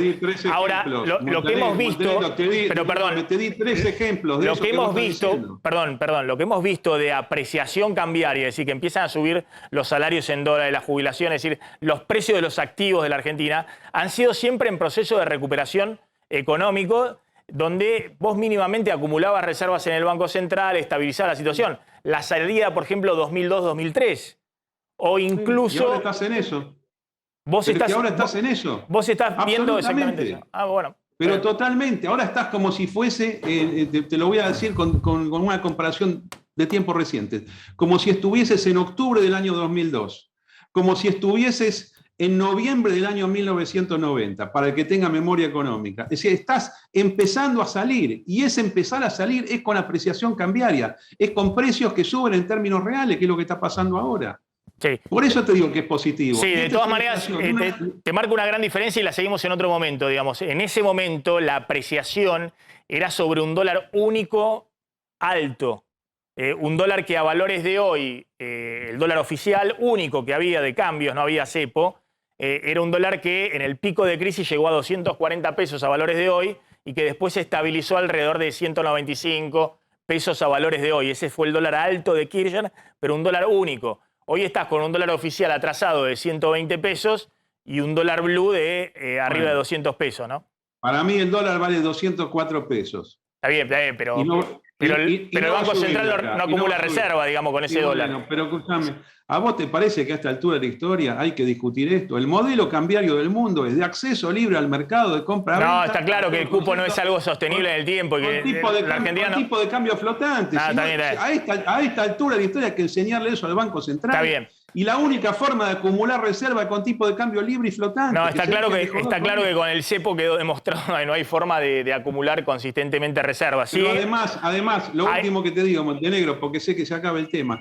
Ahora, lo que hemos visto, pero perdón, te di 3 ejemplos. Lo que hemos visto, lo que hemos visto de apreciación cambiaria, es decir, que empiezan a subir los salarios en dólares, las jubilaciones, es decir, los precios de los activos de la Argentina, han sido siempre en proceso de recuperación económico, donde vos mínimamente acumulabas reservas en el Banco Central, estabilizabas la situación. La salida, por ejemplo, 2002-2003. O incluso... Y ahora estás en eso. Vos estás en eso. Vos estás viendo exactamente eso. Bueno. Pero totalmente. Ahora estás como si fuese, te lo voy a decir con una comparación de tiempos recientes, como si estuvieses en octubre del año 2002, como si estuvieses en noviembre del año 1990, para el que tenga memoria económica. Es decir, estás empezando a salir, y ese empezar a salir es con apreciación cambiaria, es con precios que suben en términos reales, que es lo que está pasando ahora. Sí. Por eso te digo que es positivo. Sí, de todas maneras, te marca una gran diferencia y la seguimos en otro momento, digamos. En ese momento la apreciación era sobre un dólar único alto. Un dólar que a valores de hoy, el dólar oficial único que había de cambios, no había cepo, era un dólar que en el pico de crisis llegó a 240 pesos a valores de hoy y que después se estabilizó alrededor de 195 pesos a valores de hoy. Ese fue el dólar alto de Kirchner, pero un dólar único. Hoy estás con un dólar oficial atrasado de 120 pesos y un dólar blue de arriba de 200 pesos, ¿no? Para mí el dólar vale 204 pesos. Está bien, pero el Banco Central no acumula reserva, digamos, con ese dólar. Bueno, pero escúchame, ¿a vos te parece que a esta altura de la historia hay que discutir esto? El modelo cambiario del mundo es de acceso libre al mercado de compra-venta. No, está claro que el cupo no es algo sostenible en el tiempo. Y que la Argentina no... tipo de cambio flotante. A esta altura de la historia hay que enseñarle eso al Banco Central. Está bien. Y la única forma de acumular reserva es con tipo de cambio libre y flotante. No, está claro que con el cepo quedó demostrado que no hay forma de acumular consistentemente reservas. ¿Sí? Pero además, lo último que te digo, Montenegro, porque sé que se acaba el tema,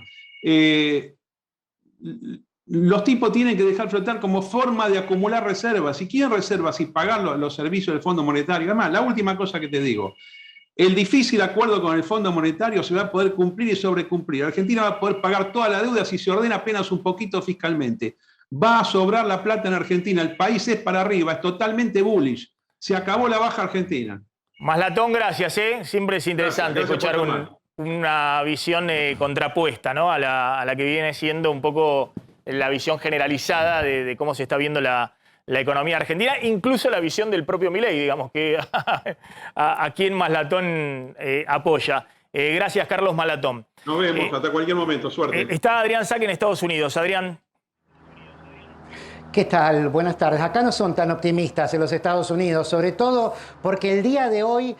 los tipos tienen que dejar flotar como forma de acumular reservas. Si quieren reservas y pagar los servicios del Fondo Monetario. Además, la última cosa que te digo, el difícil acuerdo con el Fondo Monetario se va a poder cumplir y sobrecumplir. Argentina va a poder pagar toda la deuda si se ordena apenas un poquito fiscalmente. Va a sobrar la plata en Argentina. El país es para arriba, es totalmente bullish. Se acabó la baja Argentina. Maslatón, gracias. Siempre es interesante escuchar una visión contrapuesta, ¿no? a la que viene siendo un poco la visión generalizada de cómo se está viendo la economía argentina, incluso la visión del propio Milei, digamos, que a quien Maslatón apoya. Gracias, Carlos Maslatón. Nos vemos, hasta cualquier momento, suerte. Está Adrián Saque en Estados Unidos. Adrián. ¿Qué tal? Buenas tardes. Acá no son tan optimistas en los Estados Unidos, sobre todo porque el día de hoy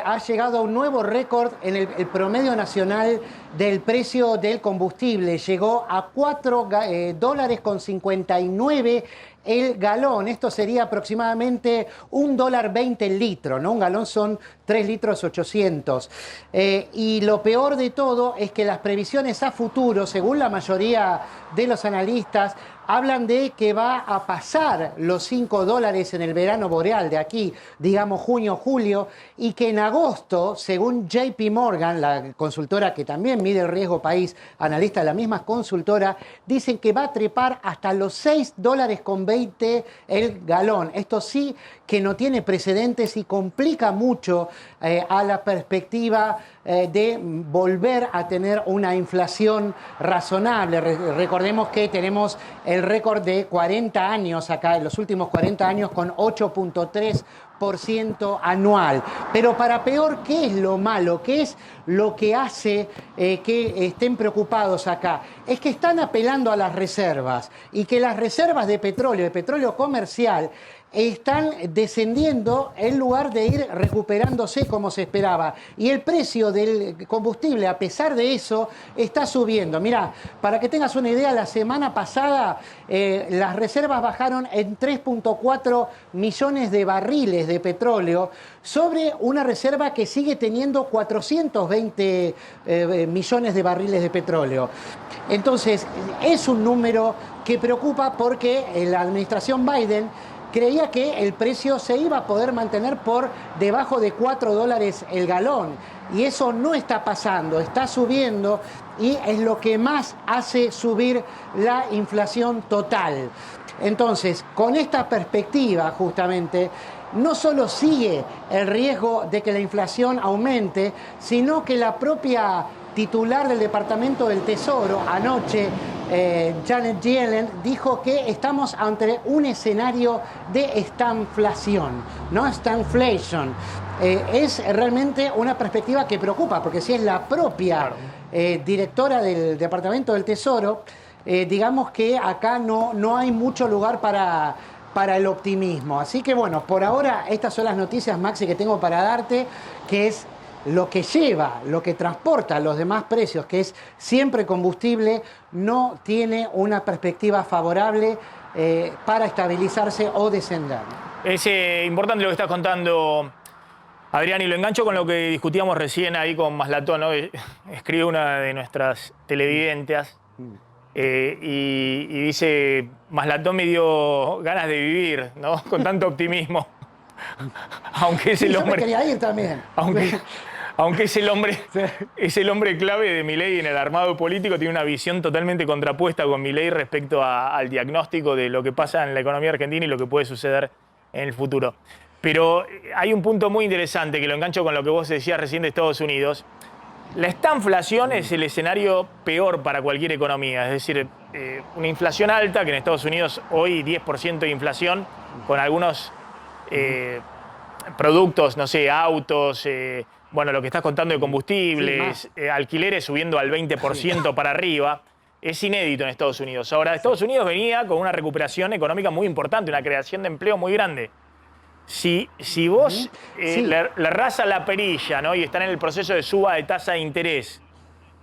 ha llegado a un nuevo récord en el promedio nacional del precio del combustible. Llegó a $4.59 el galón. Esto sería aproximadamente $1.20 el litro, ¿no? Un galón son 3 litros 800. Y lo peor de todo es que las previsiones a futuro, según la mayoría de los analistas, hablan de que va a pasar los $5 en el verano boreal de aquí, digamos junio, julio, y que en agosto, según JP Morgan, la consultora que también mide el riesgo país, analista de la misma consultora, dicen que va a trepar hasta los $6.20 el galón. Esto sí que no tiene precedentes y complica mucho a la perspectiva de volver a tener una inflación razonable. Recordemos que tenemos el récord de 40 años acá, en los últimos 40 años, con 8.3% anual. Pero para peor, ¿qué es lo malo? ¿Qué es lo que hace que estén preocupados acá? Es que están apelando a las reservas y que las reservas de petróleo comercial, están descendiendo en lugar de ir recuperándose como se esperaba. Y el precio del combustible, a pesar de eso, está subiendo. Mirá, para que tengas una idea, la semana pasada las reservas bajaron en 3.4 millones de barriles de petróleo sobre una reserva que sigue teniendo 420 millones de barriles de petróleo. Entonces, es un número que preocupa porque la administración Biden creía que el precio se iba a poder mantener por debajo de $4 el galón. Y eso no está pasando, está subiendo y es lo que más hace subir la inflación total. Entonces, con esta perspectiva justamente, no solo sigue el riesgo de que la inflación aumente, sino que la propia titular del Departamento del Tesoro anoche, Janet Yellen, dijo que estamos ante un escenario de estanflación, ¿no? Stagflation. Es realmente una perspectiva que preocupa, porque si es la propia directora del Departamento del Tesoro, digamos que acá no hay mucho lugar para el optimismo. Así que bueno, por ahora estas son las noticias, Maxi, que tengo para darte, que es lo que lleva, lo que transporta los demás precios, que es siempre combustible, no tiene una perspectiva favorable para estabilizarse o descender. Es importante lo que estás contando, Adrián, y lo engancho con lo que discutíamos recién ahí con Maslatón, ¿no? Escribe una de nuestras televidentes y dice, Maslatón me dio ganas de vivir, ¿no? Con tanto optimismo. Aunque es el hombre... Yo me quería ir también. Aunque es el hombre clave de Milei en el armado político, tiene una visión totalmente contrapuesta con Milei respecto al diagnóstico de lo que pasa en la economía argentina y lo que puede suceder en el futuro. Pero hay un punto muy interesante que lo engancho con lo que vos decías recién de Estados Unidos. La estanflación es el escenario peor para cualquier economía. Es decir, una inflación alta, que en Estados Unidos hoy 10% de inflación, con algunos productos, no sé, autos, bueno, lo que estás contando de combustibles, alquileres subiendo al 20% para arriba, es inédito en Estados Unidos. Ahora, Estados Unidos venía con una recuperación económica muy importante, una creación de empleo muy grande. Si vos le errás a la perilla, ¿no? Y están en el proceso de suba de tasa de interés,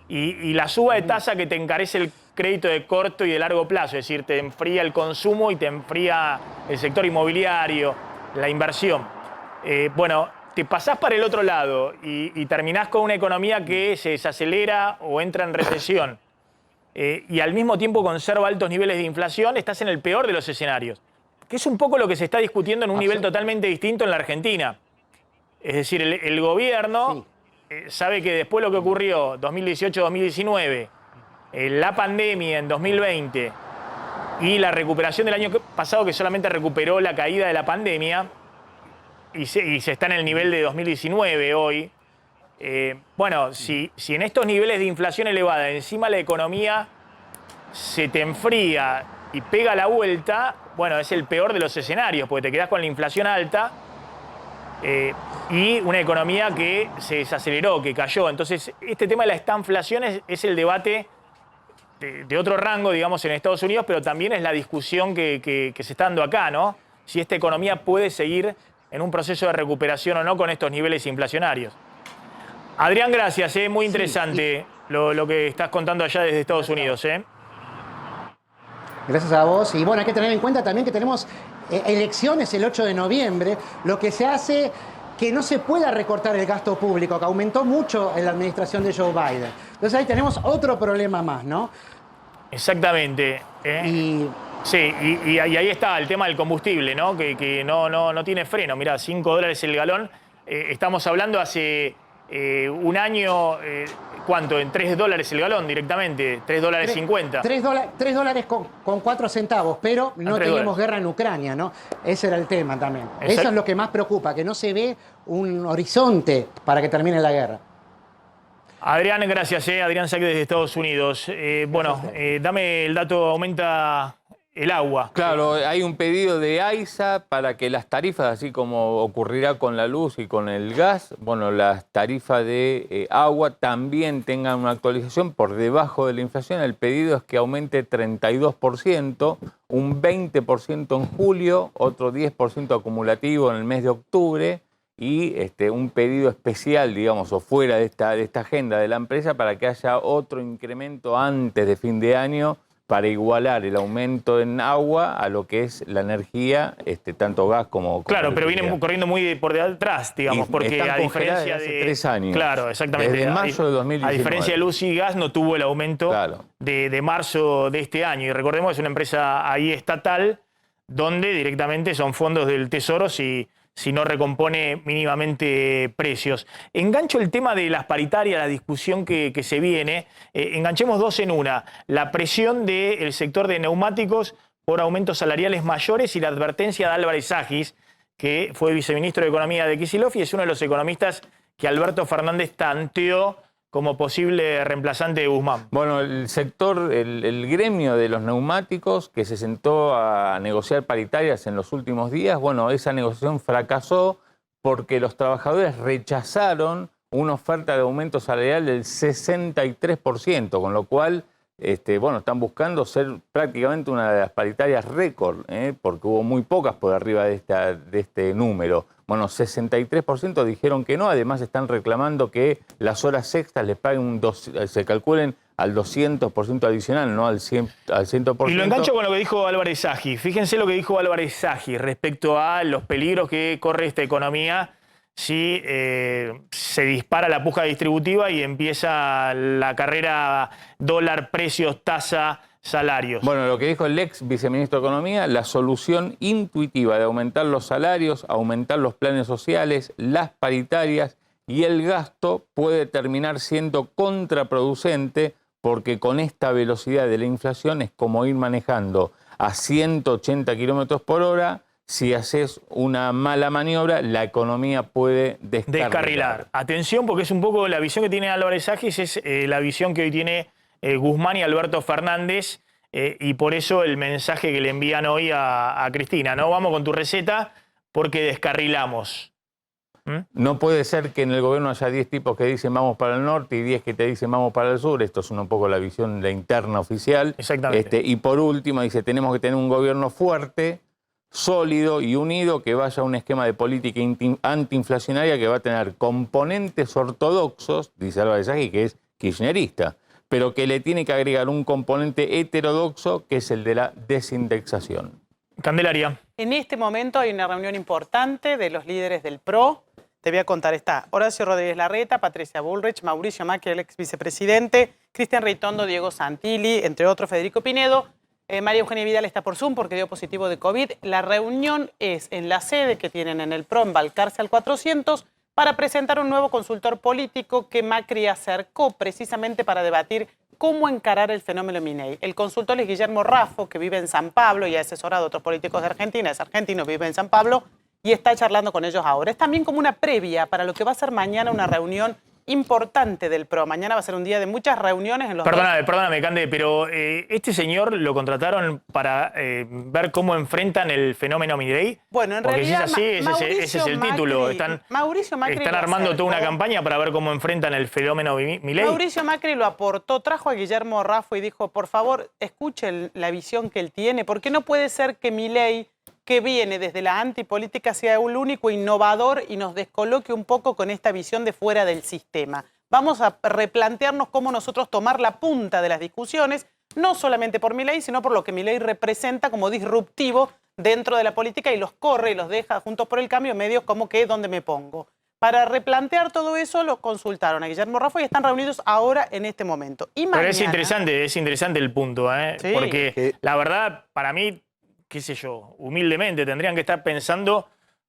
y la suba de tasa que te encarece el crédito de corto y de largo plazo, es decir, te enfría el consumo y te enfría el sector inmobiliario, la inversión. Bueno, te pasás para el otro lado y terminás con una economía que se desacelera o entra en recesión y al mismo tiempo conserva altos niveles de inflación, estás en el peor de los escenarios. Que es un poco lo que se está discutiendo en un nivel totalmente distinto en la Argentina. Es decir, el gobierno sabe que después de lo que ocurrió 2018-2019, la pandemia en 2020 y la recuperación del año pasado, que solamente recuperó la caída de la pandemia, y se está en el nivel de 2019 hoy, bueno, si en estos niveles de inflación elevada encima la economía se te enfría y pega la vuelta, bueno, es el peor de los escenarios, porque te quedás con la inflación alta y una economía que se desaceleró, que cayó. Entonces, este tema de la estanflación es el debate de otro rango, digamos, en Estados Unidos, pero también es la discusión que se está dando acá, ¿no? Si esta economía puede seguir en un proceso de recuperación o no con estos niveles inflacionarios. Adrián, gracias, muy interesante lo que estás contando allá desde Estados Unidos. Gracias a vos. Y bueno, hay que tener en cuenta también que tenemos elecciones el 8 de noviembre, lo que se hace que no se pueda recortar el gasto público, que aumentó mucho en la administración de Joe Biden. Entonces ahí tenemos otro problema más, ¿no? Exactamente. Sí, y ahí está el tema del combustible, ¿no? Que no tiene freno. Mirá, $5 el galón. Estamos hablando hace un año, ¿cuánto? En $3 el galón directamente, $3.50. $3 con 4 centavos, pero no teníamos guerra en Ucrania, ¿no? Ese era el tema también. Eso es lo que más preocupa, que no se ve un horizonte para que termine la guerra. Adrián, gracias. Adrián Saque desde Estados Unidos. Bueno, dame el dato, aumenta el agua. Claro, hay un pedido de AISA para que las tarifas, así como ocurrirá con la luz y con el gas, bueno, las tarifas de agua también tengan una actualización por debajo de la inflación. El pedido es que aumente 32%, un 20% en julio, otro 10% acumulativo en el mes de octubre y un pedido especial, digamos, o fuera de esta agenda de la empresa para que haya otro incremento antes de fin de año para igualar el aumento en agua a lo que es la energía, tanto gas como claro, pero electricidad. vienen corriendo muy por detrás, digamos, Y porque están a diferencia hace de 3 años. Claro, exactamente. Desde mayo de 2019. A diferencia de luz y gas, no tuvo el aumento de marzo de este año. Y recordemos que es una empresa ahí estatal, donde directamente son fondos del Tesoro si no recompone mínimamente precios. Engancho el tema de las paritarias, la discusión que se viene. Enganchemos dos en una. La presión del sector de neumáticos por aumentos salariales mayores y la advertencia de Álvarez Agis, que fue viceministro de Economía de Kicillof y es uno de los economistas que Alberto Fernández tanteó como posible reemplazante de Guzmán. Bueno, el sector, el gremio de los neumáticos que se sentó a negociar paritarias en los últimos días, bueno, esa negociación fracasó porque los trabajadores rechazaron una oferta de aumento salarial del 63%, con lo cual, bueno, están buscando ser prácticamente una de las paritarias récord, porque hubo muy pocas por arriba de este número. Bueno, 63% dijeron que no, además están reclamando que las horas extras les paguen se calculen al 200% adicional, no al 100%. Y lo engancho con lo que dijo Álvarez Agis. Fíjense lo que dijo Álvarez Agis respecto a los peligros que corre esta economía si se dispara la puja distributiva y empieza la carrera dólar, precios, tasa, salarios. Bueno, lo que dijo el ex viceministro de Economía, la solución intuitiva de aumentar los salarios, aumentar los planes sociales, las paritarias y el gasto puede terminar siendo contraproducente porque con esta velocidad de la inflación es como ir manejando a 180 kilómetros por hora. Si haces una mala maniobra, la economía puede descarrilar. Atención, porque es un poco la visión que tiene Álvarez Agis, es la visión que hoy tiene Guzmán y Alberto Fernández, y por eso el mensaje que le envían hoy a Cristina, ¿no? Vamos con tu receta porque descarrilamos. No puede ser que en el gobierno haya 10 tipos que dicen vamos para el norte y 10 que te dicen vamos para el sur. Esto es un poco la visión de interna oficial. Exactamente. Y por último, dice, tenemos que tener un gobierno fuerte, sólido y unido que vaya a un esquema de política antiinflacionaria que va a tener componentes ortodoxos, dice Álvarez Agis, que es kirchnerista, pero que le tiene que agregar un componente heterodoxo que es el de la desindexación. Candelaria. En este momento hay una reunión importante de los líderes del PRO. Te voy a contar, está Horacio Rodríguez Larreta, Patricia Bullrich, Mauricio Macri, el ex vicepresidente, Cristian Ritondo, Diego Santilli, entre otros Federico Pinedo. María Eugenia Vidal está por Zoom porque dio positivo de COVID. La reunión es en la sede que tienen en el PRO, en Balcarce al 400, para presentar un nuevo consultor político que Macri acercó precisamente para debatir cómo encarar el fenómeno Milei. El consultor es Guillermo Raffo, que vive en San Pablo y ha asesorado a otros políticos de Argentina, es argentino, vive en San Pablo y está charlando con ellos ahora. Es también como una previa para lo que va a ser mañana una reunión importante del PRO. Mañana va a ser un día de muchas reuniones en los Perdóname, Cande, pero este señor lo contrataron para ver cómo enfrentan el fenómeno Milei. Bueno, en porque realidad, si es así, ese es el título. Mauricio Macri están armando toda una campaña para ver cómo enfrentan el fenómeno Milei. Mauricio Macri lo aportó, trajo a Guillermo Raffo y dijo, por favor, escuchen la visión que él tiene, porque no puede ser que Milei, que viene desde la antipolítica, sea el único innovador y nos descoloque un poco con esta visión de fuera del sistema. Vamos a replantearnos cómo nosotros tomar la punta de las discusiones, no solamente por Milei, sino por lo que Milei representa como disruptivo dentro de la política y los corre y los deja juntos por el cambio en medios como que ¿dónde me pongo? Para replantear todo eso lo consultaron a Guillermo Raffo y están reunidos ahora en este momento. Y mañana, pero es interesante el punto, Sí. Porque la verdad, para mí, qué sé yo, humildemente tendrían que estar pensando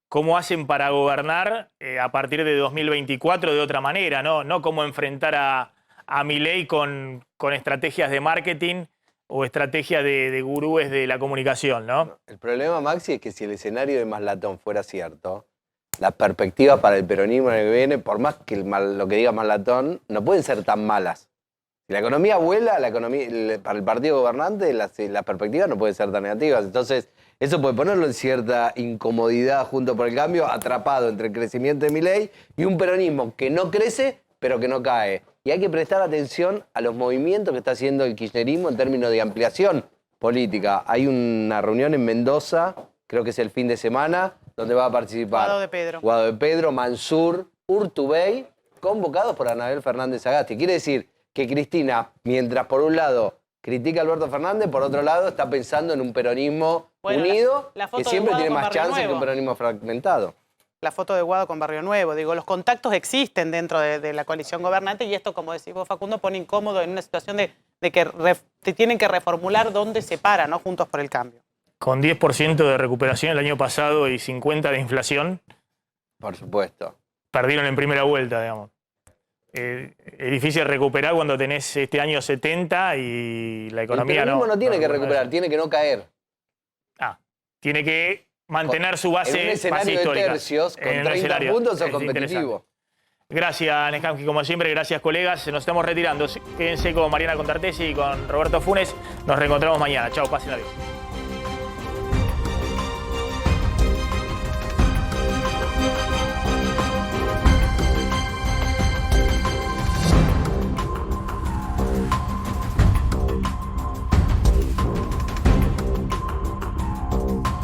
cómo hacen para gobernar a partir de 2024 de otra manera, no cómo enfrentar a Milei con estrategias de marketing o estrategias de gurúes de la comunicación, ¿no? El problema, Maxi, es que si el escenario de Maslatón fuera cierto, las perspectivas para el peronismo en el que viene, por más que lo que diga Maslatón, no pueden ser tan malas. Si la economía vuela, para el partido gobernante las perspectivas no pueden ser tan negativas. Entonces, eso puede ponerlo en cierta incomodidad junto por el cambio, atrapado entre el crecimiento de Milei y un peronismo que no crece, pero que no cae. Y hay que prestar atención a los movimientos que está haciendo el kirchnerismo en términos de ampliación política. Hay una reunión en Mendoza, creo que es el fin de semana, donde va a participar Guado de Pedro, Mansur, Urtubey, convocados por Anabel Fernández Sagasti. Quiere decir que Cristina, mientras por un lado critica a Alberto Fernández, por otro lado está pensando en un peronismo unido, que siempre tiene más chance que un peronismo fragmentado. La foto de Guado con Barrio Nuevo. Digo, los contactos existen dentro de la coalición gobernante y esto, como decís vos, Facundo, pone incómodo en una situación de que te tienen que reformular dónde se para, ¿no? Juntos por el Cambio. Con 10% de recuperación el año pasado y 50% de inflación. Por supuesto. Perdieron en primera vuelta, digamos. Es difícil recuperar cuando tenés este año 70 y la economía el peronismo no tiene que recuperar, tiene que no caer. Tiene que mantener su base, en un escenario de tercios, con 30 puntos es competitivo. Gracias, Nescamski, como siempre. Gracias, colegas. Nos estamos retirando. Quédense con Mariana Contartesi y con Roberto Funes. Nos reencontramos mañana. Chao, pasen adiós.